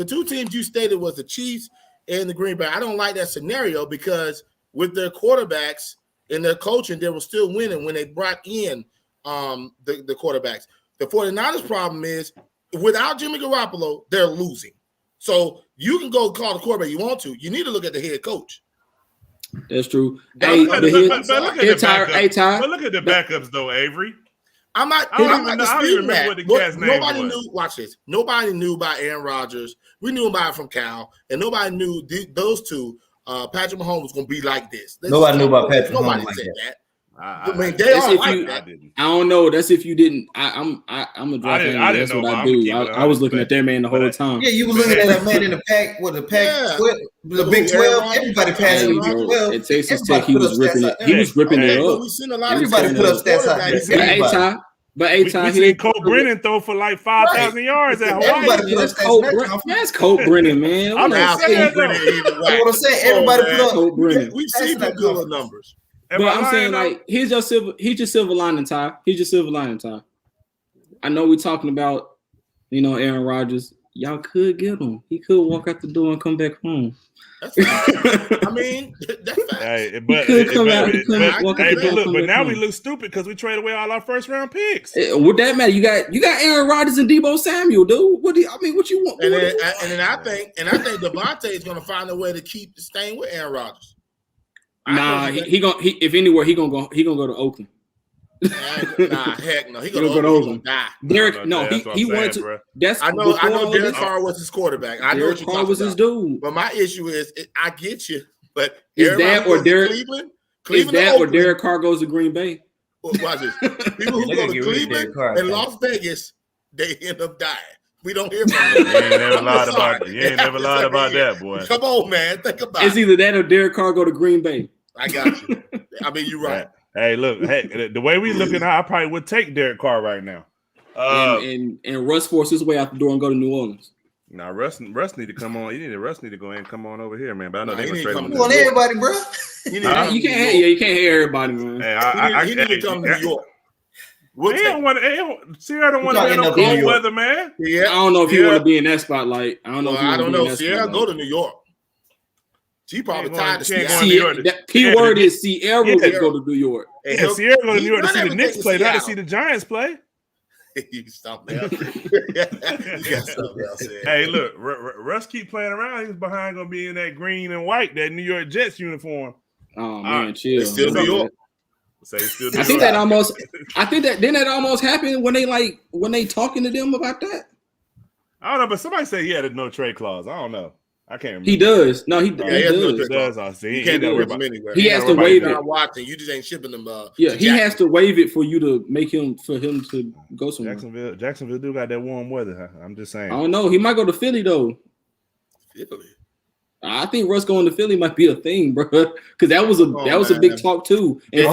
two teams you stated was the Chiefs and the Green Bay. I don't like that scenario because with their quarterbacks and their coaching, they were still winning when they brought in the quarterbacks. The 49ers problem is without Jimmy Garoppolo, they're losing. So you can go call the quarterback you want to. You need to look at the head coach. That's true. But look at the backups though, Avery. I'm not disputing that. Nobody knew. Watch this. Nobody knew about Aaron Rodgers. We knew about it from Cal, and nobody knew those two. Patrick Mahomes was going to be like this. Nobody knew about Patrick. Nobody Mahomes said like that. I mean, they are like that. I don't know. That's if you didn't. I'm a draft fan. That's what I do. I was looking at that man the whole time. Yeah, you were looking at that man in the pack with the pack. The Big 12. Everybody passed him. At Texas Tech, he was ripping it. He was ripping it up. Everybody put up stats out. But A-Ty here, Cole Brennan throw for like 5,000 yards at Hawaii. That's Cole Brennan, man. I'm saying everybody put up Cole Brennan. We see the good numbers. But I'm saying, like, he's your silver lining, Ty. He's your silver lining, Ty. I know we're talking about, Aaron Rodgers. Y'all could get him. He could walk out the door and come back home. That's I mean, that's facts. But now we look stupid because we trade away all our first round picks. Would that matter? You got Aaron Rodgers and Deebo Samuel, dude. What you want? And then I think Devontae is going to find a way to keep staying with Aaron Rodgers. If anywhere he gonna go to Oakland. Heck no. He gonna go to Oakland. Die. Derek, he wanted to. Bro. That's I know. Derek Carr was his quarterback. I know Derek Carr was his dude. But my issue is, I get you. But is that or Derek? Cleveland or Derek Carr goes to Green Bay? Well, watch this. People who go to Cleveland and Las Vegas, they end up dying. We don't hear from them. You ain't never lied about that, boy. Come on, man. Think about it. It's either that or Derek Carr go to Green Bay. I got you. I mean, you're right. Hey, look. Hey, the way we looking, I probably would take Derek Carr right now. And Russ force his way out the door and go to New Orleans. Now Russ need to come on. Russ need to go in and come on over here, man. But I know they're gonna trade him. You want everybody, bro? You can't hear everybody, man. Hey, he need to come to New York. Sierra don't want to be in no cold weather, man. Yeah, I don't know if he want to be in that spotlight. I don't know. Sierra go to New York. She probably tired of the key word is Sierra will go to New York. Sierra go to New York to see the Knicks play, not to see the Giants play. You something else. You got something else. Hey, look, Russ keep playing around. He's behind gonna be in that green and white, that New York Jets uniform. Oh man, chill. It's still New York. Say it's still I think that almost. I think that didn't that almost happen when they talking to them about that. I don't know, but somebody said he had a no trade clause. I don't know. I can't remember. He does. No, he He does. does. I see. You can't do it anywhere. He has to waive it. Watching, you just ain't shipping them. He has to waive it for you to make him to go somewhere. Jacksonville do got that warm weather. I'm just saying. I don't know. He might go to Philly though. Philly. I think Russ going to Philly might be a thing, bro. Because that was a big talk too. And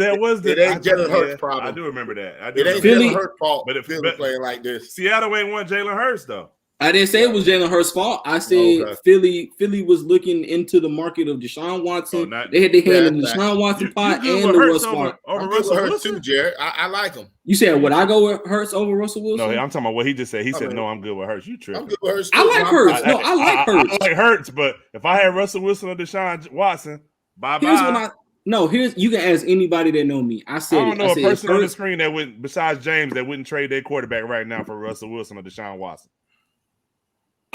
that was the. It ain't Jalen Hurts problem. I do remember that. It ain't Jalen Hurts' fault. But if Philly playing like this, Seattle ain't won Jalen Hurts though. I didn't say it was Jalen Hurts' fault. I said Philly was looking into the market of Deshaun Watson. They had their hand in the Deshaun Watson pot and the Russ spot. Over Russell Wilson too, Jared. I like him. You said would I go with Hurts over Russell Wilson? No, I'm talking about what he just said. He said no, I'm good with Hurts. You tripping? I'm good with Hurts. I like Hurts. I like Hurts. I like Hurts, but if I had Russell Wilson or Deshaun Watson, bye. Here's you can ask anybody that know me. I don't know a person on the screen that would, besides James, that wouldn't trade their quarterback right now for Russell Wilson or Deshaun Watson.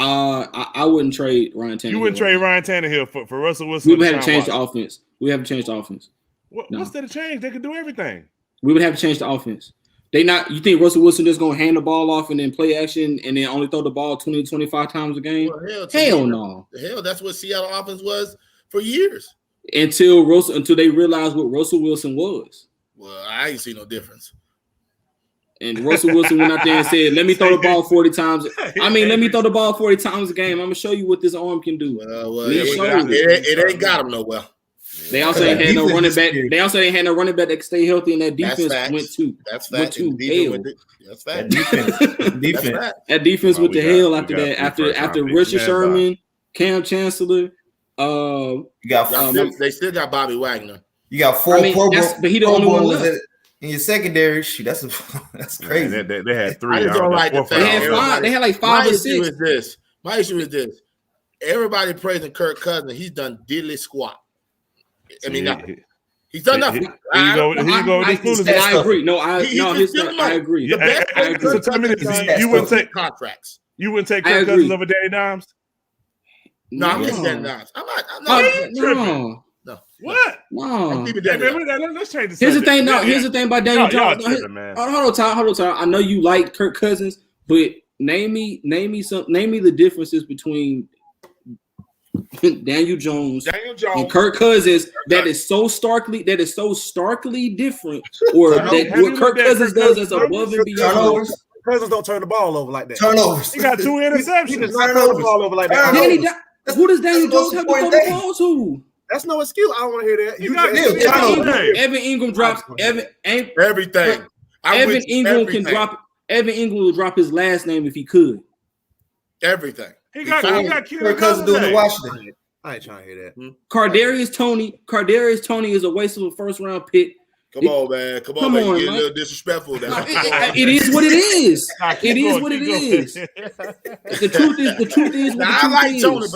I wouldn't trade Ryan Tannehill. You wouldn't trade Ryan Tannehill for Russell Wilson. We would have to change the offense. We have to change the offense. What's there to change? They could do everything. We would have to change the offense. You think Russell Wilson just gonna hand the ball off and then play action and then only throw the ball 20 to 25 times a game? Well, hell no. Hell, that's what Seattle offense was for years. Until they realized what Russell Wilson was. Well, I ain't see no difference. And Russell Wilson went out there and said, let me throw the ball 40 times. Let me throw the ball 40 times a game. I'm going to show you what this arm can do. It ain't got him nowhere. They also ain't had no running back. They also ain't had no running back that could stay healthy, and that defense went to hell. That's fact. That defense went to hell after that. After Richard Sherman, Cam Chancellor. They still got Bobby Wagner. You got four Pro Bowls, but he the only one left. In your secondary, shoot, that's crazy. Man, they had three. I just don't like the fact. They had like 5 or 6. My issue is this. Everybody praising Kirk Cousins. He's done diddly squat. I mean, he's done nothing. I agree. I agree. So tell me this: you wouldn't take contracts. You wouldn't take Kirk Cousins over Danny Dimes? No, I'm just Danny Dimes. I'm not. No. What? No. Let's change this. Here's the thing. No, here's the thing about Daniel Jones. Hold on, Tom. I know you like Kirk Cousins, but name me the differences between Daniel Jones and Kirk Cousins that is so starkly different, or that what Kirk Cousins does is above and beyond. Cousins don't turn the ball over like that. Turnovers. He got 2 interceptions. He does not turn the ball over like that. Who does Daniel Jones have to throw the ball to? That's no excuse. I don't want to hear that. Evan Ingram drops everything. Evan Ingram will drop his last name if he could. Everything. He got Kirk Cousins doing the Washington. I ain't trying to hear that. Kadarius Toney is a waste of a first round pick. Come on, man. Come on, man. You get a little disrespectful. It is what it is. It is what it is. The truth is. I like Tony,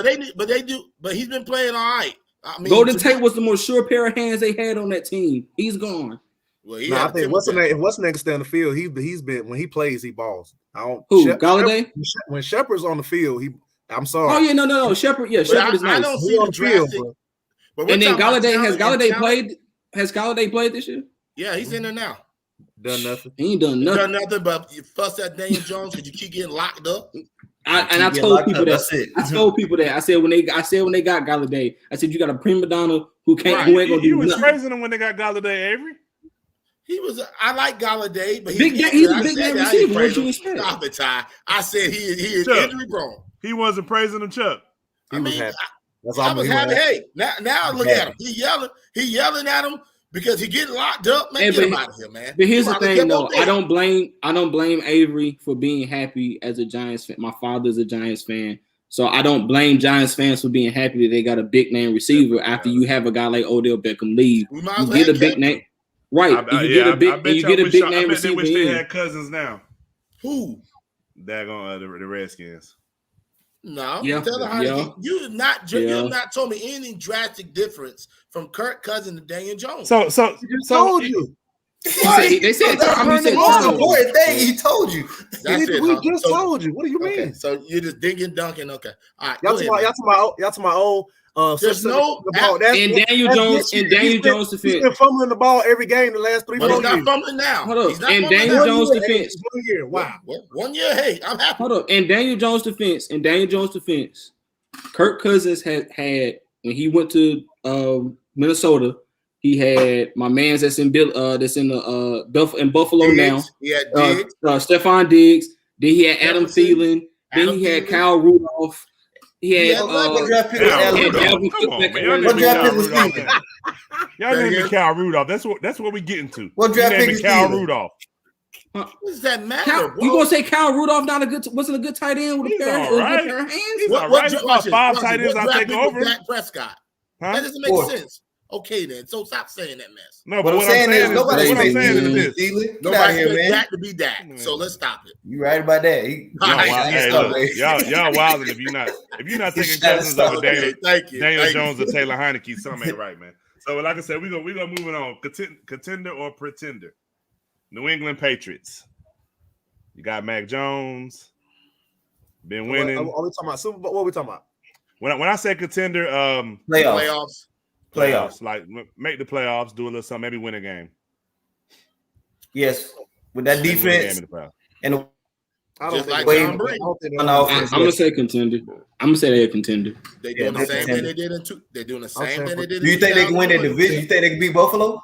but he's been playing all right. I mean, Golden Tate was the most sure pair of hands they had on that team. He's gone. Well, I think what's the name stay on the field? He's been when he plays, he balls. Galladay? When Shepard's on the field, I'm sorry. Oh yeah, no. Shepard is nice. I don't see the drastic. But and then Galladay played. Has Galladay played this year? Yeah, he's in there now. Done nothing. He ain't done nothing. Done nothing, but you fuss at Daniel Jones because you keep getting locked up. I told people that. I said when they got Galladay, I said you got a prima donna who ain't gonna do nothing. You was praising him when they got Galladay, Avery. I like Galladay, but he's a big name receiver. What you expect? Stop it, Ty. I said he is injury prone. He wasn't praising him, Chuck. I was happy. Hey, now look at him. He yelling at him because he getting locked up. Man, get him out of here, man. But here's the thing, though. I don't blame Avery for being happy as a Giants fan. My father's a Giants fan, so I don't blame Giants fans for being happy that they got a big name receiver after you have a guy like Odell Beckham leave. You get a big name, right? You get a big name receiver. They wish they had Cousins now. Who? Daggone the Redskins. No, you have not told me any drastic difference from Kirk Cousins to Daniel Jones. So told you. They said that's the most important thing he told you. We just told you. What do you mean? Okay, so you're just digging, dunking. Okay, all right. Y'all to my old. There's no and Daniel Jones defense. He's been fumbling the ball every game the last 3 But years. he's not fumbling now. Hold up. And Daniel Jones defense. 1 year. Wow. 1 year. Hey, I'm happy. Hold up. And Daniel Jones defense. Kirk Cousins had when he went to Minnesota. He had my man's that's in Buffalo Diggs. Now. He had Diggs. Stephon Diggs. Then he had Adam Thielen. Then he had Kyle Rudolph. He had what draft pick was Dalvin Cook. Y'all named Kyle Rudolph. That's what we getting to. What draft pick is Kyle Rudolph? What does that matter? You gonna say Kyle Rudolph wasn't a good tight end with a pair of hands? What about 5 tight ends I take over? Dak Prescott. Huh? That doesn't make sense. Okay, then. So stop saying that mess. No, but what I'm saying is nobody this. Nobody expects Dak to be Dak. So let's stop it. You right about that. Y'all wilding if you're not taking Cousins over Daniel Jones or Taylor Heineke, something ain't right, man. So like I said, we gonna move it on. Contender or pretender? New England Patriots. You got Mac Jones. Been winning. Are we talking about Super Bowl? What are we talking about? When I say contender, Playoffs. Like make the playoffs, do a little something, maybe win a game. Yes, with that defense and I'm gonna say contender. I'm gonna say they're a contender. They're doing the same thing they did in two. They're doing the same thing they did. Do you think they can win their division? You think they can beat Buffalo?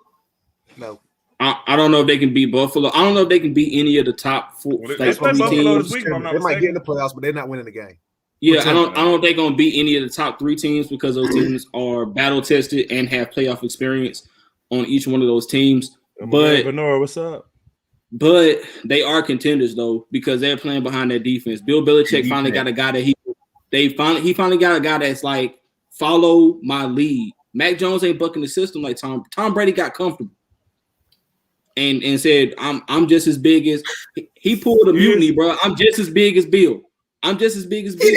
No. I don't know if they can beat Buffalo. I don't know if they can beat any of the top 4 they play Buffalo this week. They might get in the playoffs, but they're not winning the game. Yeah, I don't know if they're gonna beat any of the top 3 teams because those teams are battle tested and have playoff experience on each one of those teams. But Benora, what's up? But they are contenders though because they're playing behind their defense. Bill Belichick finally got a guy that he finally got a guy that's like follow my lead. Mac Jones ain't bucking the system like Tom Brady got comfortable and said I'm just as big as he pulled a mutiny, bro. I'm just as big as Bill. I'm just as big as Bill.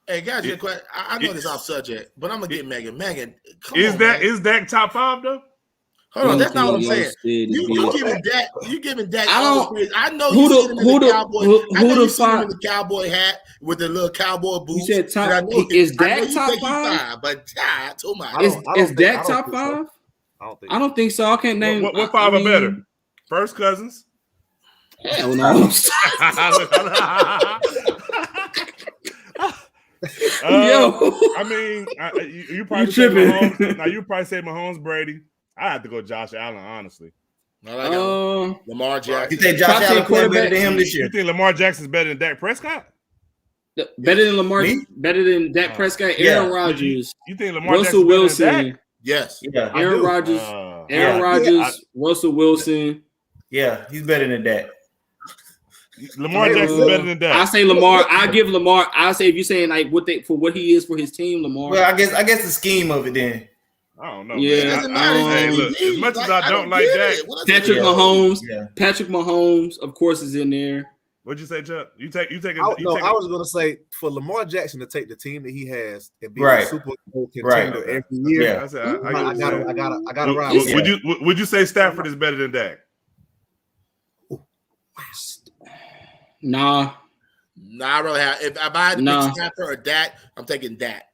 Hey guys, I know this off subject, but I'm gonna get Megan. Megan, is Dak top 5 though? Hold on, that's not what I'm saying. You giving Dak. I know you see him in the Cowboy. I know you see him in the cowboy hat with the little cowboy boots. You said top. Is Dak top 5? But too much. Is Dak top 5? I don't think so. I can't name. What 5 are better? First Cousins. Hell no. I mean, you probably say Mahomes. Now you probably say Mahomes, Brady. I have to go Josh Allen, honestly. Lamar Jackson. You think Josh Allen played better than him this year? You think Lamar Jackson's better than Dak Prescott? Better than Lamar? Better than Dak Prescott? Aaron Rodgers. You think Lamar Russell Wilson? Yes. Yeah. Aaron Rodgers. Russell Wilson. Yeah, he's better than Dak. Lamar Jackson's better than Dak. I say Lamar. I give Lamar. I say if you're saying like what he is for his team, Lamar. Well, I guess the scheme of it then. I don't know. Yeah. Hey, look, as much as I don't like Dak, Patrick Mahomes. Yeah. Patrick Mahomes, of course, is in there. What'd you say, Chuck? You take. I was gonna say for Lamar Jackson to take the team that he has and be a Super Bowl contender every year. Yeah. I gotta ride with you. Would you say Stafford is better than Dak? Nah, I really have. If I had to pick Stafford or Dak, I'm taking Dak.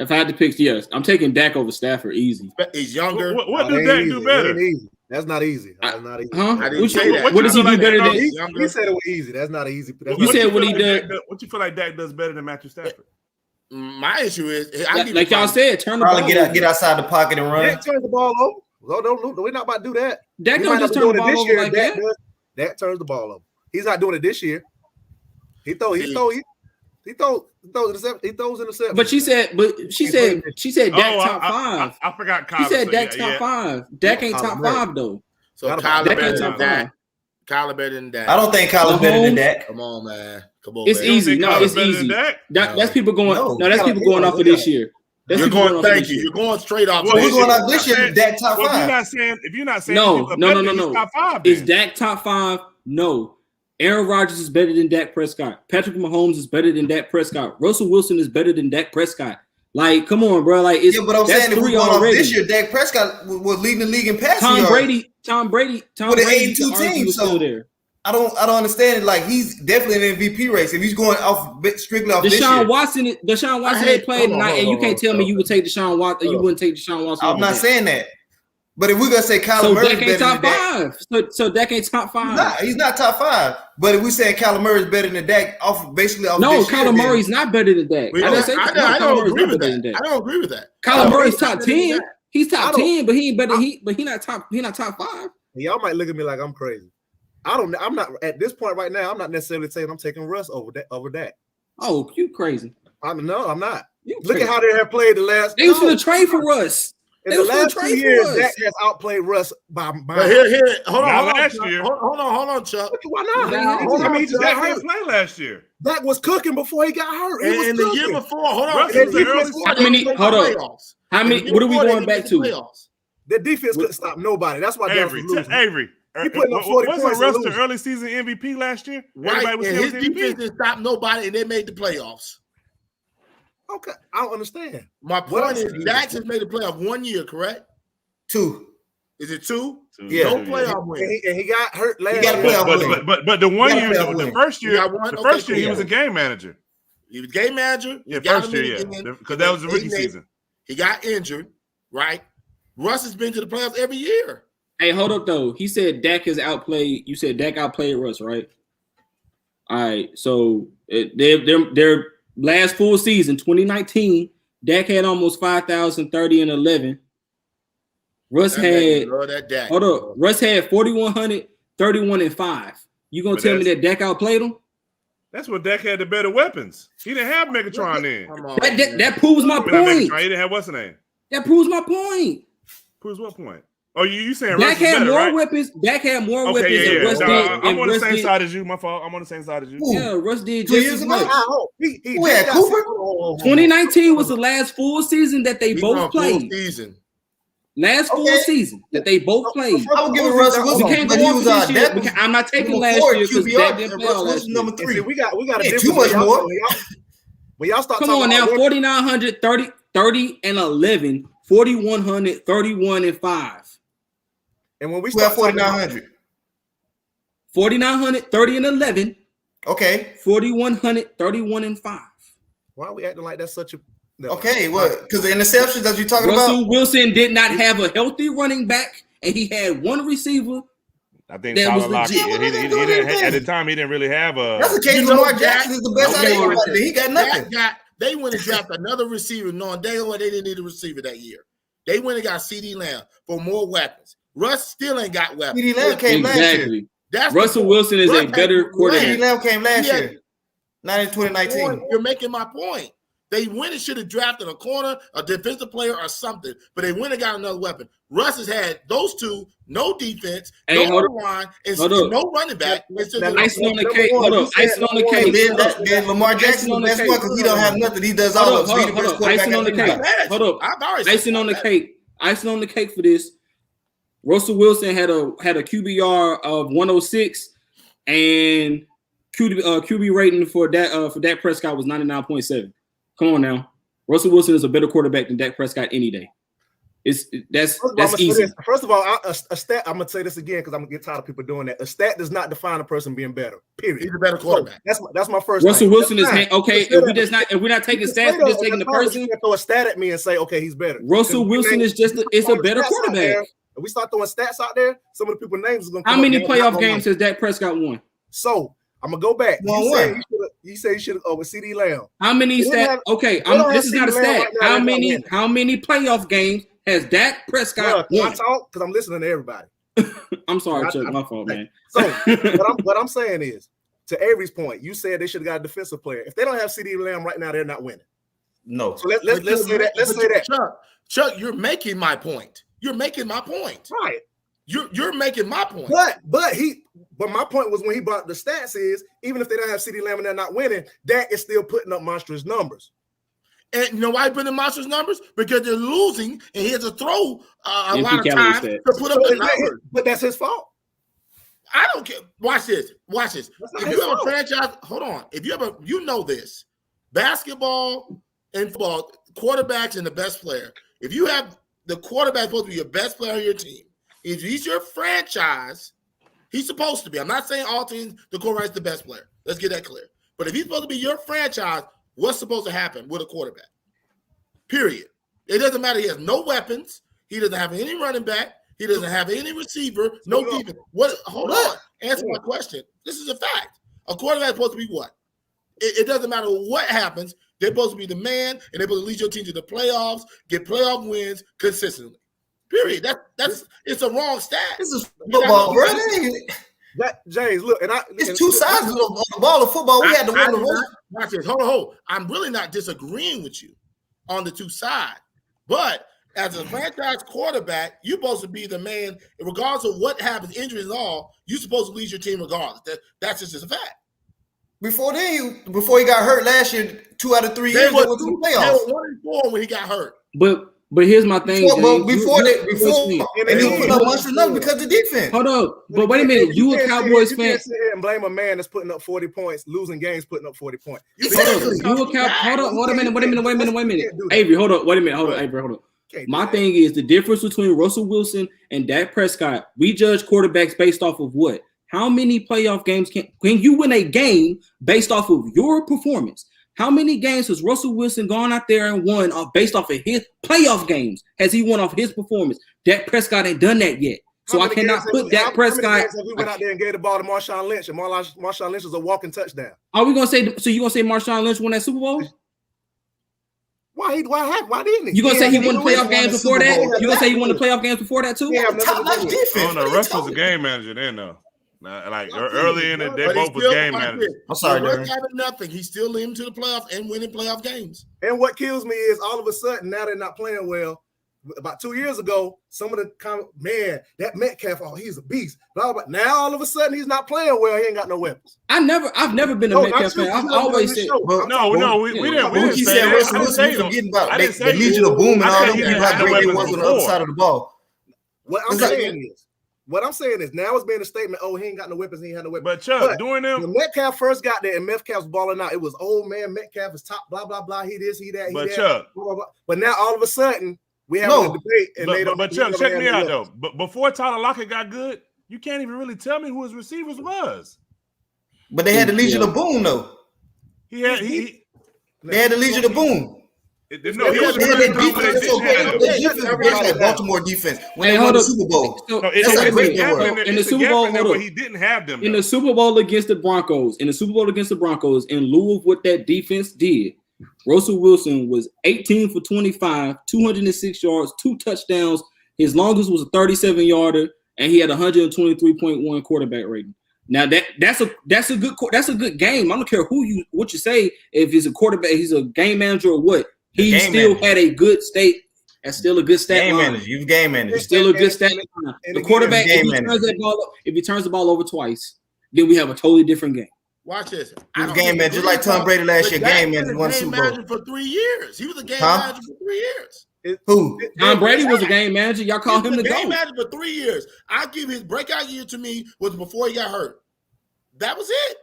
If I had to pick, yes, I'm taking Dak over Stafford easy. He's younger. What does Dak do better? That's not easy. That's not easy. Huh? I didn't say that. What does he do better than? He said it was easy. That's not easy. You said what he did. What you feel like Dak does better than Matthew Stafford? My issue is, like y'all said, turn the ball. Get outside the pocket and run. Dak turns the ball over. Don't we're not about to do that. Dak don't just turn the ball over like that. Dak turns the ball over. He's not doing it this year. He throws interceptions. But she said Dak top 5. I forgot. She said Dak top 5. Dak ain't top 5 though. So Kyler better than Dak. Kyler better than Dak. I don't think Kyler's better than Dak. Come on, man. It's easy. No, it's easy. That's people going. No, that's people going off of this year. You're going. Thank you. You're going straight off. We're going off this year. Dak top 5. If you're not saying no. Top 5, is Dak top 5? No. Aaron Rodgers is better than Dak Prescott. Patrick Mahomes is better than Dak Prescott. Russell Wilson is better than Dak Prescott. Like, come on, bro. Like, it's but I'm saying if we going off this year, Dak Prescott was leading the league in passing yards. Tom Brady with an 82 team. So there. I don't understand it. Like, he's definitely an MVP race. If he's going off strictly off this year. Deshaun Watson ain't played tonight, and you can't tell me you would take Deshaun Watson. You wouldn't take Deshaun Watson. I'm not saying that. But if we're gonna say Kyler Murray is better than Dak, so Dak ain't top 5. He's not top 5. But if we say Kyler Murray is better than Dak, basically off no, Kyler Murray's not better than Dak. I don't agree with that. I don't agree with that. Kyler Murray's top 10. He's top 10, but he ain't better. He not top. He not top 5. Y'all might look at me like I'm crazy. I'm not at this point right now. I'm not necessarily saying I'm taking Russ over Dak. Oh, you crazy? I'm not. Look at how they have played the last. They was going to trade for Russ. In the last 2 years, Dak has outplayed Russ by. But here, hold on, hold on, Chuck. Why not? I mean, Dak didn't play last year. Dak was cooking before he got hurt. And the year before, hold on. How many? What are we going back to? The defense couldn't stop nobody. That's why Dak was losing. Avery. He put up 40 points. Wasn't Russ the early season MVP last year? Right, and his defense didn't stop nobody, and they made the playoffs. Okay, I don't understand. My point is, Dak has made the playoff 1 year, correct? 2. Is it 2? Yeah. No playoff win. And he got hurt last year. He got a playoff win. But the 1 year, the first year, he was a game manager. He was game manager. Yeah, first year, because that was the rookie season. He got injured, right? Russ has been to the playoffs every year. Hey, hold up, though. He said Dak has outplayed. You said Dak outplayed Russ, right? All right. So their last full season, 2019, Dak had almost 5,030 and 11. Russ had Russ had 4,100, 31 and 5. You gonna tell me that Dak outplayed him? That's when Dak had the better weapons. He didn't have Megatron then. That proves my point. He didn't have what's the name? That proves my point. Proves what point? Oh, you saying Dak had more right? weapons? Dak had more weapons than Russ did. I'm on the same side as you. My fault. I'm on the same side as you. Yeah, Russ did just as much. Who had Cooper? 2019 was the last full season that they both played. Last full season that they both played. I would give it Russ Wilson, but he was this year. I'm not taking last year because Dak didn't play all last year. Number 3. We got a too much more. When y'all start come on now, 4,900, 30 and 11, 4,100, 31 and 5. And when we start 4,900, 4,900, 30 and 11. Okay. 4,100, 31 and 5. Why are we acting like that's such a okay? What? Because the interceptions that you're talking about. Russell Wilson did not have a healthy running back, and he had one receiver. I think that was legit. He didn't at the time. He didn't really have a. That's the case. Lamar Jackson is the best out of everybody. He got nothing. They went and drafted another receiver, knowing they didn't need a receiver that year. They went and got CD Lamb for more weapons. Russ still ain't got weapons. CD Lamb came last year. That's Russell Wilson is a better quarterback. CD Lamb came last year, not in 2019. You're making my point. They went and should have drafted a corner, a defensive player, or something, but they went and got another weapon. Russ has had those two, no defense, no line, and no running back. Icing on the cake. Hold up. Icing on the cake. Then Lamar Jackson the best one because he don't have nothing. He does all of it. Icing on the cake. Hold up. Icing on the cake. Icing on the cake for this. Russell Wilson had a QBR of 106, and QB rating for Dak Prescott was 99.7. Come on now, Russell Wilson is a better quarterback than Dak Prescott any day. That's easy. First of all, a stat. I'm gonna say this again because I'm gonna get tired of people doing that. A stat does not define a person being better. Period. He's a better quarterback. That's my first. Russell Wilson is okay. If we're not taking stats, we're just taking the person. Throw a stat at me and say, okay, he's better. Russell Wilson is a better quarterback. If we start throwing stats out there, some of the people's names is gonna. How many playoff games has Dak Prescott won? So I'm gonna go back. You said you should with CD Lamb. How many stats? Okay, this is not a stat. How many playoff games has Dak Prescott won? I talk because I'm listening to everybody. I'm sorry, Chuck. My fault, man. So what I'm saying is, to Avery's point, you said they should have got a defensive player. If they don't have CD Lamb right now, they're not winning. No. So let's say that. Let's say that. Chuck, you're making my point. You're making my point. Right. You're making my point. But my point was when he brought the stats is even if they don't have CD Lamb and they're not winning, Dak is still putting up monstrous numbers. And you know why he putting up monstrous numbers? Because they're losing and he has to throw a lot of time to put up the numbers. But that's his fault. I don't care. Watch this. If you have a franchise, hold on. If you have you know this. Basketball and football, quarterbacks and the best player. If you have the quarterback supposed to be your best player on your team, if he's your franchise, he's supposed to be. I'm not saying all teams, the quarterback's the best player. Let's get that clear. But if he's supposed to be your franchise, what's supposed to happen with a quarterback? Period. It doesn't matter. He has no weapons. He doesn't have any running back. He doesn't have any receiver. No defense. Hold on. Answer my question. This is a fact. A quarterback is supposed to be what? It doesn't matter what happens. They're supposed to be the man, and they're supposed to lead your team to the playoffs, get playoff wins consistently. Period. That's it's a wrong stat. This is football, bro. James, look, It's two sides of the ball of football. We had to win the race. Watch this. Hold on. I'm really not disagreeing with you on the two sides, but as a franchise quarterback, you're supposed to be the man, regardless of what happens, injuries and all. You're supposed to lead your team regardless. That's just a fact. Before he got hurt last year, 2 out of 3 years, They were playoffs. 1-4 when he got hurt. But here's my thing. Before and he put up much enough because of the defense. Hold up, but wait a minute. You a Cowboys fan? You can't sit here and blame a man that's putting up 40 points, losing games, putting up 40 points. Hold a minute. Avery, hold up. Wait a minute. Avery, hold up. My thing is the difference between Russell Wilson and Dak Prescott. We judge quarterbacks based off of what? How many playoff games can you win a game based off of your performance? How many games has Russell Wilson gone out there and won based off of his playoff games? Has he won off his performance? Dak Prescott ain't done that yet. So I cannot put Dak Prescott. We went out there and gave the ball to Marshawn Lynch, and Marshawn Lynch was a walking touchdown. Are we gonna say? So you gonna say Marshawn Lynch won that Super Bowl? Why didn't he? You gonna say he won the playoff games before that? You gonna say he won the playoff games before that too? Top-notch defense. Oh no, Russ was a game manager then though. Like early in it, they both was game managers. I'm sorry, Darren. Having nothing, he still lead him to the playoffs and winning playoff games. And what kills me is all of a sudden now they're not playing well. About 2 years ago, some of the that Metcalf, he's a beast. Blah, blah. Now all of a sudden he's not playing well. He ain't got no weapons. I've never been a Metcalf fan. I've always said no. We didn't say that. Russell Wilson forgetting about the Legion of Boom and all them people how great they was on the other side of the ball. What I'm saying is now it's being a statement. Oh, he ain't got no weapons. He ain't had no weapons. But Chuck, doing them when Metcalf first got there and Metcalf was balling out, it was Metcalf is top. Blah blah blah. He this, he that. But Chuck, blah, blah, blah. But now all of a sudden we have a debate and they don't. But Chuck, check me out though. But before Tyler Lockett got good, you can't even really tell me who his receivers was. But they had the Legion of Boom though. They had the Legion of Boom. No, he was Baltimore defense when they won the Super Bowl. In the Super Bowl, he didn't have them. In the Super Bowl against the Broncos, in lieu of what that defense did, Russell Wilson was 18 for 25, 206 yards, 2 touchdowns. His longest was a 37-yarder, and he had 123.1 quarterback rating. Now that's a good game. I don't care what you say. If he's a quarterback, he's a game manager or what. He still had a good state. That's still a good stat game line. Manager. You've game manager. Still a good stat line. The quarterback, if he turns the ball over twice, then we have a totally different game. Watch this. He was game manager just like Tom Brady last year. Game manager won Super Bowl for 3 years. He was a game manager for 3 years. Who? Tom Brady was a game manager. Y'all call him the game manager for 3 years. I give his breakout year to me was before he got hurt. That was it.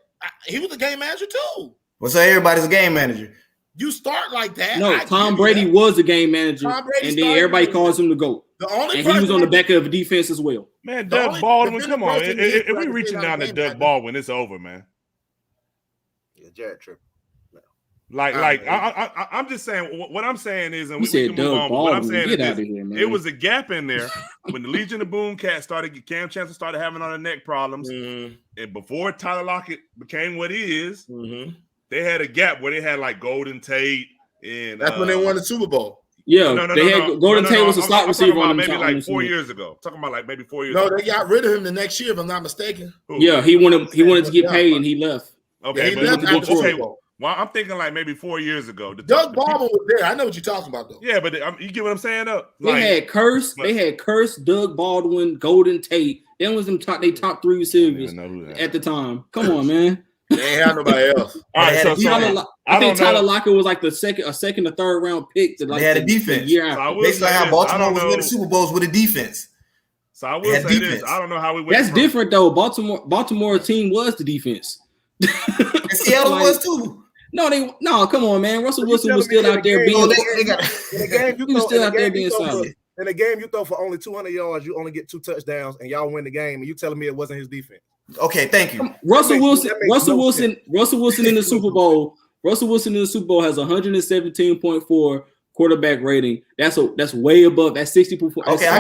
He was a game manager too. Well, so everybody's a game manager. You start like that. No, Tom Brady was a game manager, and then everybody calls him the GOAT. And he was on the back of the defense as well. Man, Doug Baldwin, come on. If we reaching down to Doug Baldwin, it's over, man. Yeah, Jared Tripp. I'm just saying. What I'm saying is, and we said Doug Baldwin. What I'm saying is, it was a gap in there when the Legion of Boom Cats Cam Chancellor started having on the neck problems, and before Tyler Lockett became what he is. They had a gap where they had like Golden Tate, and that's when they won the Super Bowl. Yeah, Golden Tate was a slot receiver on maybe like 4 years ago. Talking about like maybe 4 years. No, ago. They got rid of him the next year, if I'm not mistaken. Yeah, he wanted to get paid, and he left. Okay, yeah, he left okay. Well, I'm thinking like maybe 4 years ago. Doug Baldwin was there. I know what you're talking about, though. Yeah, but you get what I'm saying, though. They had Curse, Doug Baldwin, Golden Tate. Them was top 3 receivers at the time. Come on, man. They ain't have nobody else. All right, I think Tyler Lockett was like a second or third round pick. They had a defense. Basically, how Baltimore was winning Super Bowls with a defense. So I will say this: I don't know how we went. That's different though. Baltimore team was the defense. And Seattle was too. No, come on, man. Russell Wilson was still out there being. In the game, you still out there being solid. In a game, you throw for only 200 yards, you only get 2 touchdowns, and y'all win the game. And you telling me it wasn't his defense? Okay, thank you. Russell Wilson in the Super Bowl. Russell Wilson in the Super Bowl has 117.4 quarterback rating. That's way above that 60%. Okay, I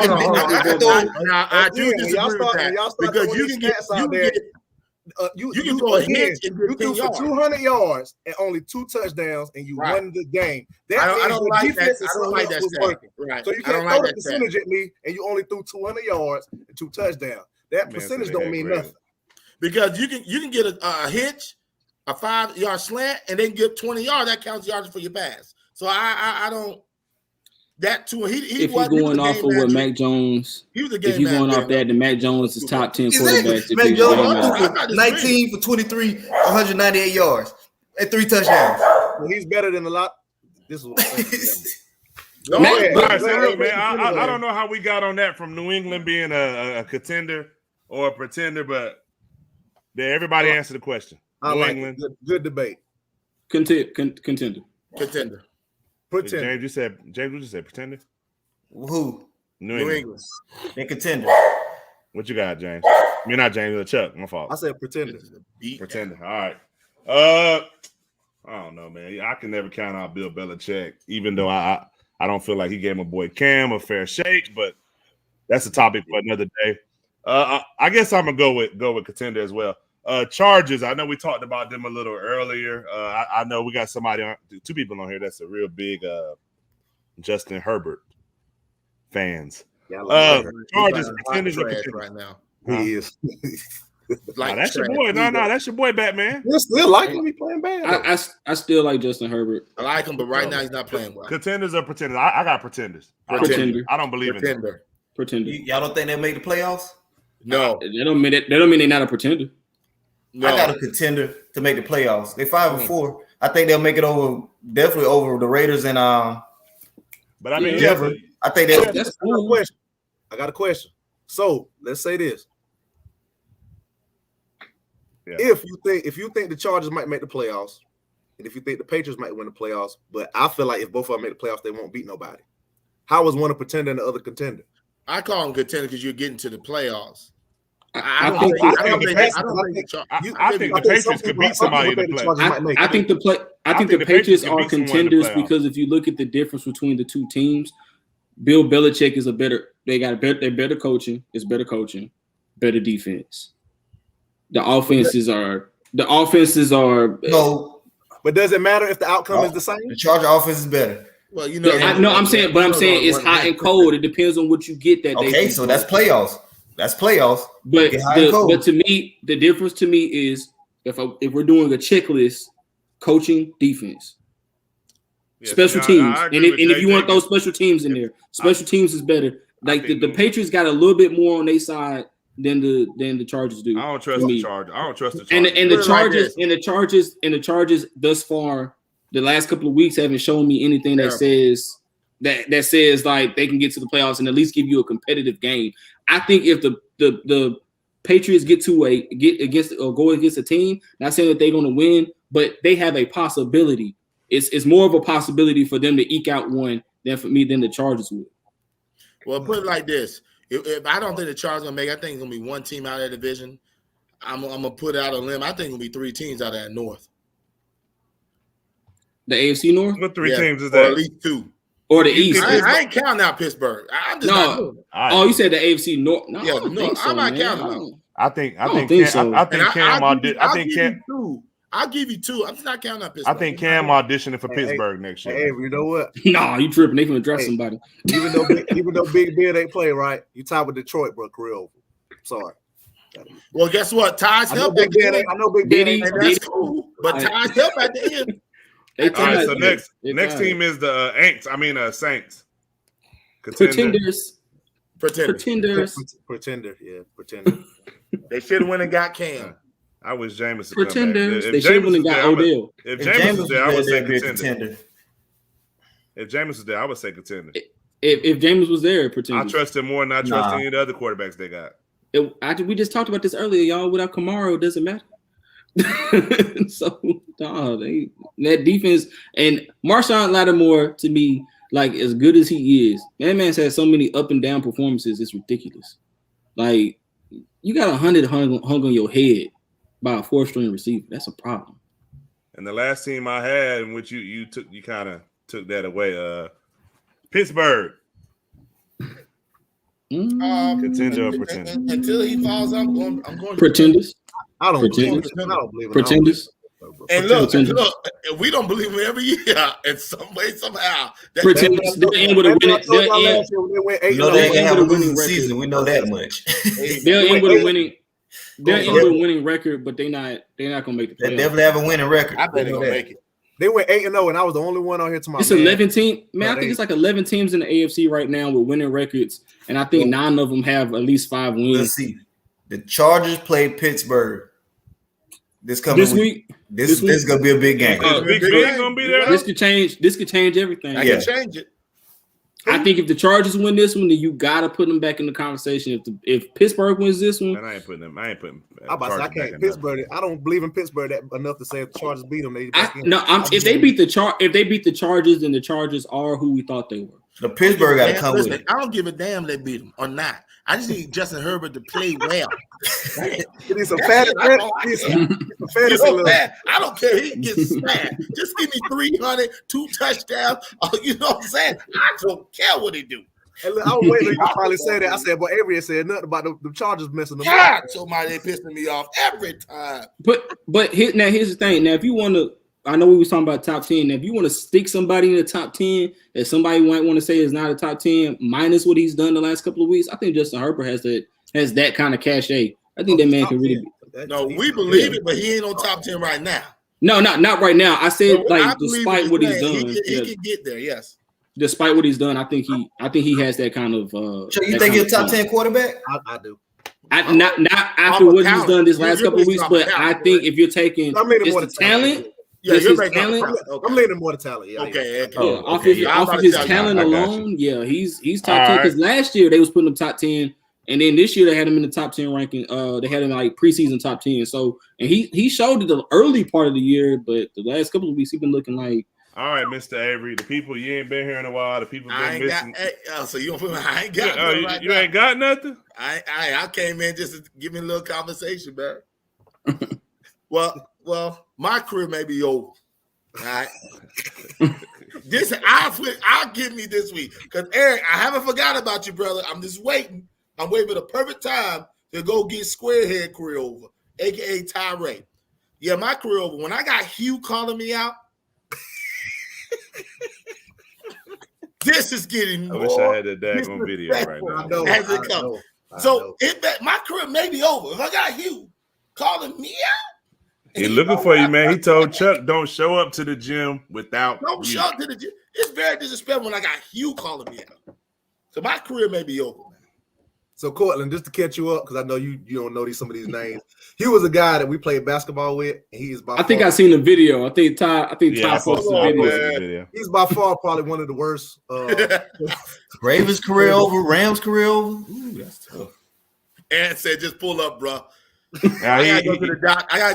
do disagree with that because you can get you can throw a hit and you threw for 200 yards and only 2 touchdowns, and you won the game. I don't like that. I don't like that stat. Right. So you can't throw the percentage at me, and you only threw 200 yards and 2 touchdowns. That percentage don't mean nothing. Because you can get a hitch, a 5-yard slant, and then get 20 yards. That counts yards for your pass. So I don't. That too. If you're going off of what Mac Jones, if you're going off that, then Mac Jones is top 10 quarterbacks. Mac Jones 19 for 23, 198 yards, and 3 touchdowns. Well, he's better than a lot. This is what I'm saying. I don't know how we got on that from New England being a contender or a pretender, but everybody answered the question. New England, good debate. Contender. Pretender. James, you said pretender? Who? New England. And contender. What you got, James? I mean, not James, Chuck. My fault. I said pretender. Pretender. All right. I don't know, man. I can never count out Bill Belichick, even though I don't feel like he gave my boy Cam a fair shake, but that's a topic for another day. I guess I'm gonna go with contender as well. Chargers. I know we talked about them a little earlier. I know we got 2 people on here that's a real big Justin Herbert fans. Yeah, Chargers pretenders right now. He is. That's your boy. No, that's your boy, Batman. You still like him? He playing bad. I still like Justin Herbert. I like him, but right now he's not playing well. Contenders or pretenders? I got pretenders. Pretender. I don't believe in them. Pretender. Y'all don't think they make the playoffs? No. They don't mean they're not a pretender. No. I got a contender to make the playoffs. They're 5-4. I think they'll make it definitely over the Raiders and But I mean, Denver. I think that's cool. I got a question. So let's say this. Yeah. If you think the Chargers might make the playoffs, and if you think the Patriots might win the playoffs, but I feel like if both of them make the playoffs, they won't beat nobody. How is one a pretender and the other contender? I call them contender because you're getting to the playoffs. I think the Patriots could beat somebody in the playoffs. I think the Patriots are contenders because if you look at the difference between the 2 teams, Bill Belichick is they're better coaching, better defense. The offenses are no. But does it matter if the outcome is the same? The Charger offense is better. Well, I'm saying it's hot and cold. It depends on what you get that day. Okay, so that's playoffs. But to me, the difference to me is if we're doing a checklist, coaching, defense, special teams, and if you want those special teams in there, special teams is better. Like the Patriots got a little bit more on their side than the Chargers do. I don't trust the Chargers. And the Chargers thus far, the last couple of weeks haven't shown me anything that says like they can get to the playoffs and at least give you a competitive game. I think if the Patriots go against a team, not saying that they're going to win, but they have a possibility. It's more of a possibility for them to eke out one than the Chargers would. Well, put it like this: if I don't think the Chargers gonna make, I think it's gonna be one team out of that division. I'm gonna put out a limb. I think it's gonna be 3 teams out of that North. The AFC North? What 3 teams is that? Or at least 2. Or the East? I ain't counting out Pittsburgh. I'm just not doing it. Oh, you said the AFC North? No, I'm not counting out. I think Cam I'll give you 2. I'm just not counting out Pittsburgh. I think Cam auditioning for Pittsburgh next year. Hey, you know what? No, you tripping. They gonna draft somebody. Even though Big Ben ain't play right, you tied with Detroit, bro. Career over. Sorry. Well, guess what? Ties help at the end. I know Big Ben ain't. That's cool, but ties help at the end. All right, so next team is the Saints. Pretenders. Pretender. Yeah, pretender. They should have went and got Cam. I wish James would Pretenders. They should have went and got Odell. If James was there, I would say contender. If James was there, I would say contender. If James was there, pretender. I trust him more than I trust any of the other quarterbacks they got. We just talked about this earlier, y'all. Without Kamara, it doesn't matter. So that defense and Marshawn Lattimore to me, like as good as he is, that man's had so many up and down performances. It's ridiculous. Like you got 100 hung on your head by a 4th-string receiver. That's a problem. And the last team I had, in which you kind of took that away, Pittsburgh. Contender or pretender? Until he falls, I'm going. Pretenders. I don't believe it. Pretenders. And look, we don't believe him every year in some way, somehow. Pretenders. They'll end with a winning. They ain't have a losing season. We know that much. They'll end with a winning. They're in with a winning record, but they're not gonna make the playoffs. They definitely have a winning record. I bet they're gonna make it. They went 8-0, and I was the only one on here to my. It's 11 teams. Man, I think it's like 11 teams in the AFC right now with winning records, and I think 9 of them have at least 5 wins. Let's see. The Chargers play Pittsburgh this week. This is gonna be a big game. Big Ben gonna be there. This could change everything. I can change it. I think if the Chargers win this one, then you gotta put them back in the conversation. If Pittsburgh wins this one, I ain't putting them. I can't. Pittsburgh. I don't believe in Pittsburgh enough to say if the Chargers beat them. If they beat the Chargers, then the Chargers are who we thought they were. The Pittsburgh got to come with it. I don't give a damn they beat them or not. I just need Justin Herbert to play well. He's a fantasy. I don't care. He gets smashed. Just give me 300, 2 touchdowns. You know what I'm saying? I don't care what he do. I was waiting to finally say that. I said, but Avery said nothing about the Chargers messing them up. Somebody they pissing me off every time. But here's the thing. Now, if you want to, I know we was talking about top 10. Now, if you want to stick somebody in the top 10 that somebody might want to say is not a top 10, minus what he's done the last couple of weeks, I think Justin Herbert has that kind of cachet. I think that man can really be. No, we believe it, but he ain't on top 10 right now. No, not right now. I said despite what he's done. He can get there, yes. Despite what he's done, I think he has that kind of So you think he's a top 10 quarterback? I do. Not after what he's done this last couple of weeks, but I think if you're taking his talent. Yeah, you're talent. Okay. I'm leaning more to talent. Yeah, okay. Off of his talent alone, he's top 10. Because last year they was putting him top 10, and then this year they had him in the top 10 ranking. They had him like preseason top 10. So, and he showed it the early part of the year, but the last couple of weeks he's been looking like. All right, Mr. Avery. The people you ain't been here in a while. The people been missing. So you don't put I ain't got. You ain't got nothing. I came in just to give me a little conversation, man. Well, my career may be over. All right. I'll give me this week. Because Eric, I haven't forgot about you, brother. I'm just waiting. I'm waiting for the perfect time to go get Squarehead career over, aka Tyree. Yeah, my career over. When I got Hugh calling me out, this is getting I wish I had that daggone video right now. As it comes. So my career may be over. If I got Hugh calling me out, he's looking for you, man. He told Chuck, don't show up to the gym without Don't show up to the gym. It's very disrespectful when I got Hugh calling me out. So my career may be over, man. So Courtlandt, just to catch you up, because I know you don't know some of these names. He was a guy that we played basketball with, and he's by I think I seen the video. I think Ty posted the video. He's by far probably one of the worst. Ravens career over, Rams career over. Ooh, that's tough. Aaron said, just pull up, bro. I gotta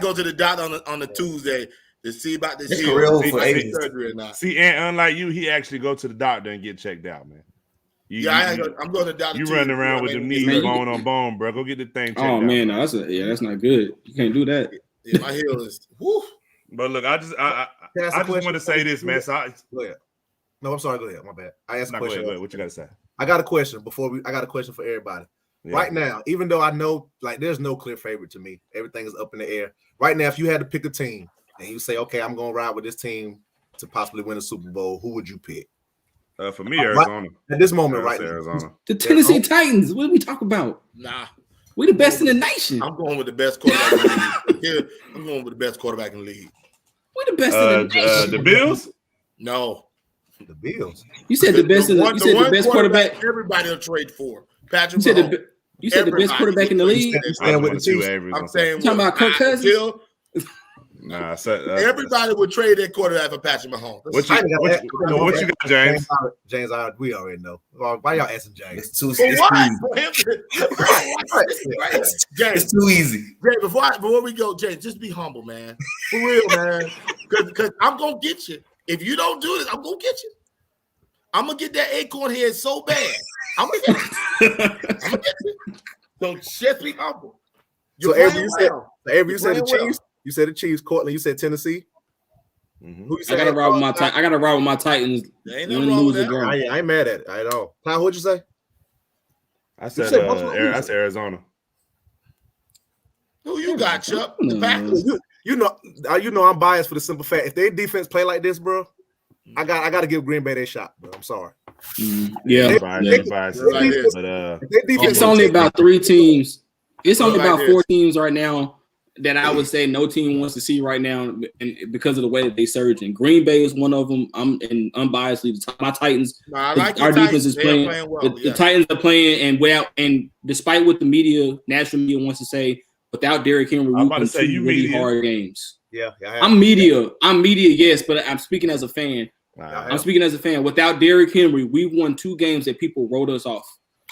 go to the doc on the Tuesday to see about this surgery or not. See, and unlike you, he actually go to the doctor and get checked out, man. I'm going to the doctor. You running around with them knees bone on bone, bro. Go get the thing checked out. Oh man, no, that's not good. You can't do that. Yeah, my heel is. Woo. But look, I just want to say this, man. So go ahead. No, I'm sorry. Go ahead. My bad. I asked a question. Go ahead. What you got to say? I got a question I got a question for everybody. Yeah. Right now, even though I know like there's no clear favorite to me, everything is up in the air. Right now, if you had to pick a team and you say, okay, I'm going to ride with this team to possibly win a Super Bowl, who would you pick? For me, Arizona. At this moment, right Arizona. now. The Tennessee Titans. What are we talking about? Nah. We the best in the nation. I'm going with the best quarterback in the league. I'm going with the best quarterback in the league. We the best in the nation. The Bills? No. The Bills. You said the best the best quarterback. Everybody will trade for. Patrick You said the best quarterback in the league? I'm saying talking about Kirk Cousins? Nah, everybody would trade their quarterback for Patrick Mahomes. What you got, James? James, we already know. Why y'all asking James? It's too easy. It's too easy. James, before we go, James, just be humble, man. For real, man. Because I'm gonna get you. If you don't do this, I'm gonna get you. I'm gonna get that acorn head so bad. I'm gonna get you. So just be humble. So Avery, you said the Chiefs. You said the Chiefs. Courtlandt, you said Tennessee. Mm-hmm. Who you said? I gotta ride with my Titans. Ain't nothing wrong with that. I ain't mad at it at all. Ty, what'd you say? I said Arizona. Who you got, Chuck? The Packers. You know I'm biased for the simple fact if their defense play like this, bro, I got to give Green Bay their shot, bro. I'm sorry. Yeah, it's only about 3 teams. It's only about 4 teams right now that I would say no team wants to see right now, and because of the way that they surge. And Green Bay is one of them. I'm unbiasedly my Titans. Our defense is playing. Well, the Titans are playing, and despite what the national media wants to say, without Derrick Henry, we won 2 really hard games. Yeah, I'm media, yes, but I'm speaking as a fan. Without Derrick Henry, we won 2 games that people wrote us off.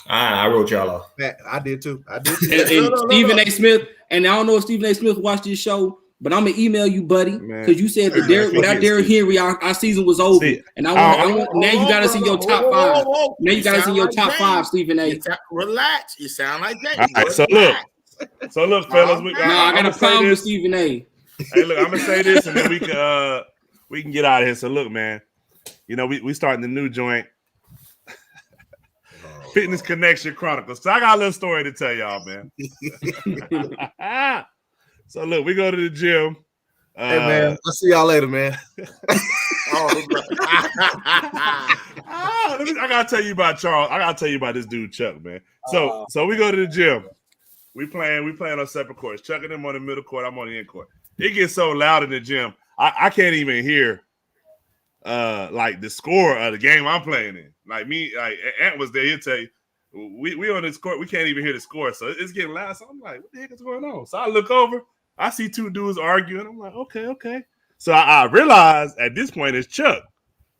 I wrote y'all off. I did too. And Stephen A. Smith, and I don't know if Stephen A. Smith watched this show, but I'm gonna email you, buddy, because you said that without Derrick Henry, our season was over. And now you gotta see your top 5. Now you gotta see your top 5, Stephen A. Relax. You sound like James. All right, so look, fellas. I got a problem with Stephen A. Hey, look, I'm gonna say this, and then we can get out of here. So look, man, we starting the new joint. Fitness Connection Chronicles. So I got a little story to tell y'all, man. So look, we go to the gym. Hey man, I'll see y'all later, man. I gotta tell you about Charles. I gotta tell you about this dude Chuck, man. So we go to the gym. We playing on separate courts. Chuck and him on the middle court. I'm on the end court. It gets so loud in the gym. I can't even hear like the score of the game I'm playing in. Like Ant was there, he'll tell you, we on this court, we can't even hear the score. So it's getting loud. So I'm like, what the heck is going on? So I look over, I see 2 dudes arguing. I'm like, okay. So I realize at this point it's Chuck.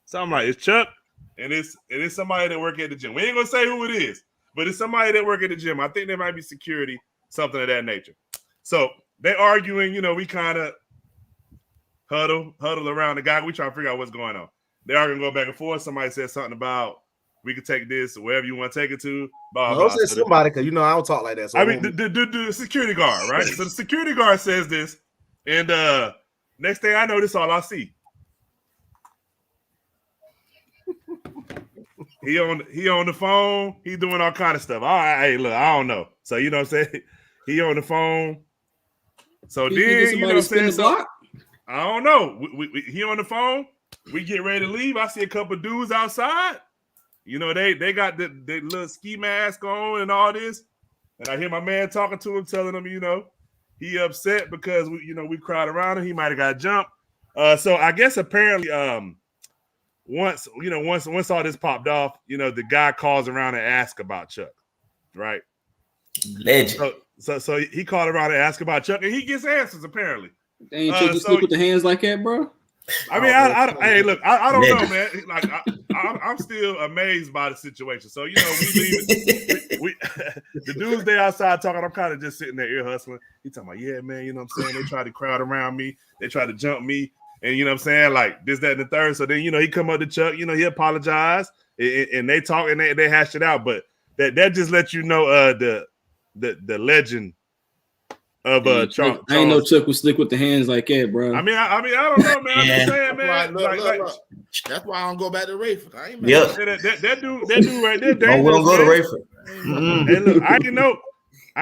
So I'm like, it's Chuck, and it's somebody that work at the gym. We ain't gonna say who it is, but it's somebody that work at the gym. I think there might be security, something of that nature. So they arguing, we kind of huddle around the guy. We trying to figure out what's going on. They are gonna go back and forth. Somebody said something about we can take this wherever you want to take it to. Don't say somebody, because I don't talk like that. So the security guard, right? So the security guard says this, and next thing I know, this all I see. He on the phone. He doing all kind of stuff. All right, hey, look, I don't know. So what I'm saying? He on the phone. So then what I'm saying? So, I don't know. He on the phone. We get ready to leave. I see a couple of dudes outside. They got the little ski mask on and all this. And I hear my man talking to him, telling him, he upset because we crowd around him. He might have got jumped. So I guess apparently once all this popped off, the guy calls around and asks about Chuck, right? Legend. So he called around and asked about Chuck, and he gets answers apparently. Ain't Chuck just look with the hands like that, bro? I mean, I don't know, man. Like, I'm still amazed by the situation. So, we the dudes there outside talking. I'm kind of just sitting there ear hustling. He talking about, yeah, man. You know what I'm saying? They try to crowd around me. They try to jump me, and you know what I'm saying, like this, that, and the third. So then, he come up to Chuck. He apologized, and they talk and they hash it out. But that just lets you know the legend of Charles. I ain't know Chuck was slick with the hands like that, bro. I mean, I don't know, man. I'm just saying, man. Look. That's why I don't go back to Rayford. I ain't yep. That dude right there. Don't go to Rayford. Hey, look, I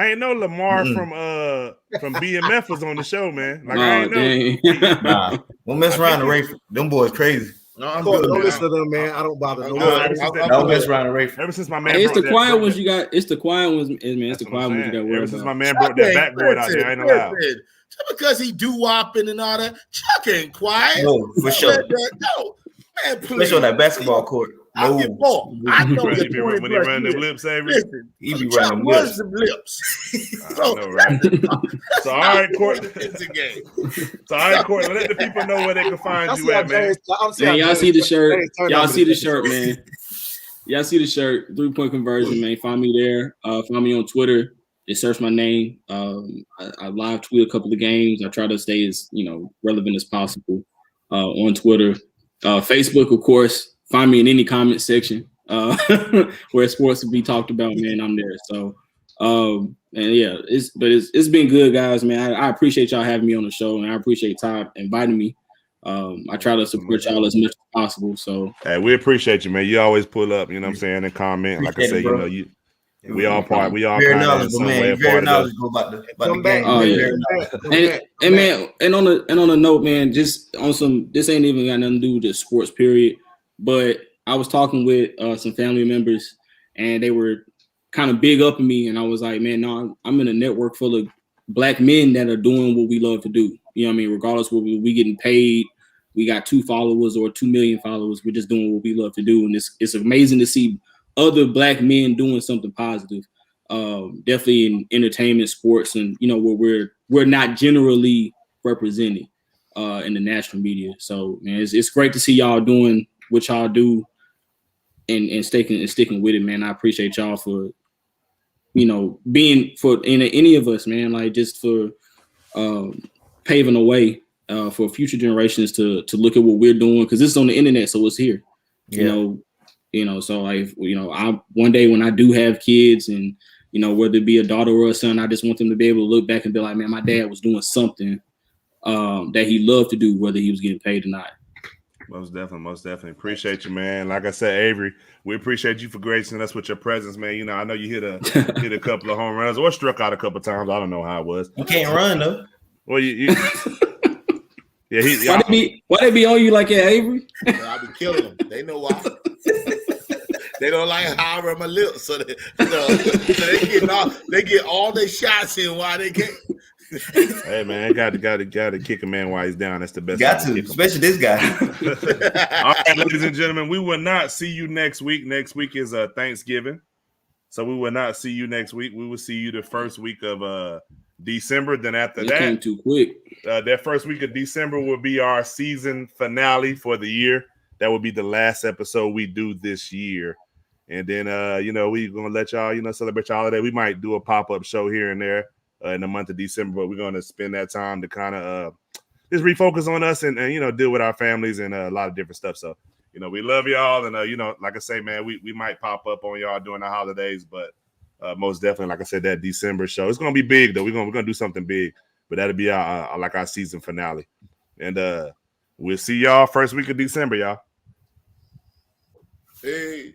ain't know Lamar from BMF was on the show, man. Like, I ain't know. Nah, don't mess around to Rayford. Them boys crazy. No, I'm good. Don't listen to them, man. I don't bother. Don't mess around to Rayford. Ever since my man, it's the quiet ones you got. It's the quiet ones, man. It's the quiet ones you got. Ever since my man brought that backboard out there, I ain't allowed. Just because he doo-wopping and all that, Chuck ain't quiet. No, for sure. No, man, please. Especially on that basketball court. I'll get more. I know He the be 20 when he plus run them years. lips, Avery. Listen, He be Chuck running was lips. the lips. I know, right? So all right, Court. It's a game. So all right, Court. Let the people know where they can find you at, man. Man, y'all see the shirt. Y'all see the shirt, man. Y'all see the shirt. 3-point conversion, man. Find me there. Find me on Twitter. Just search my name. I live tweet a couple of games. I try to stay as relevant as possible on Twitter. Facebook, of course. Find me in any comment section where sports will be talked about, man. I'm there. So, and yeah, it's been good, guys, man. I appreciate y'all having me on the show, and I appreciate Todd inviting me. I try to support y'all as much as possible. So, hey, we appreciate you, man. You always pull up, you know what I'm saying, and comment. Like I say, we all kind of in some way a part of the game. Oh yeah. And on a note, man, just on some, this ain't even got nothing to do with the sports period, but I was talking with some family members, and they were kind of big up in me, and I was like, man, no, I'm in a network full of black men that are doing what we love to do. You know what I mean? Regardless of what we getting paid, we got 2 followers or 2 million followers. We're just doing what we love to do, and it's amazing to see other black men doing something positive. Definitely in entertainment, sports, and where we're not generally represented in the national media. So, man, it's great to see y'all doing what y'all do and sticking with it, man. I appreciate y'all for being for any of us, man. Like, just for paving the way for future generations to look at what we're doing, because it's on the internet, so it's here. Yeah. So I one day when I do have kids, and whether it be a daughter or a son, I just want them to be able to look back and be like, man, my dad was doing something that he loved to do, whether he was getting paid or not. Most definitely. Appreciate you, man. Like I said, Avery, we appreciate you for gracing us with your presence, man. I know you hit a couple of home runs or struck out a couple of times. I don't know how it was. You can't run though. Well, you yeah. Why they be on you like that, Avery? I be killing them. They know why. They don't like how I rub my lips, so they get all their shots in while they can't. Hey man, got to kick a man while he's down. That's the best. Got to, especially this guy. All right, ladies and gentlemen, we will not see you next week. Next week is Thanksgiving, so we will not see you next week. We will see you the first week of December. Then after that, came too quick. That first week of December will be our season finale for the year. That will be the last episode we do this year. And then, we're going to let y'all, celebrate your holiday. We might do a pop-up show here and there in the month of December, but we're going to spend that time to kind of just refocus on us and deal with our families and a lot of different stuff. So, we love y'all. And, like I say, man, we might pop up on y'all during the holidays, but most definitely, like I said, that December show, it's going to be big, though. We're going to do something big, but that'll be our season finale. And we'll see y'all first week of December, y'all. Hey.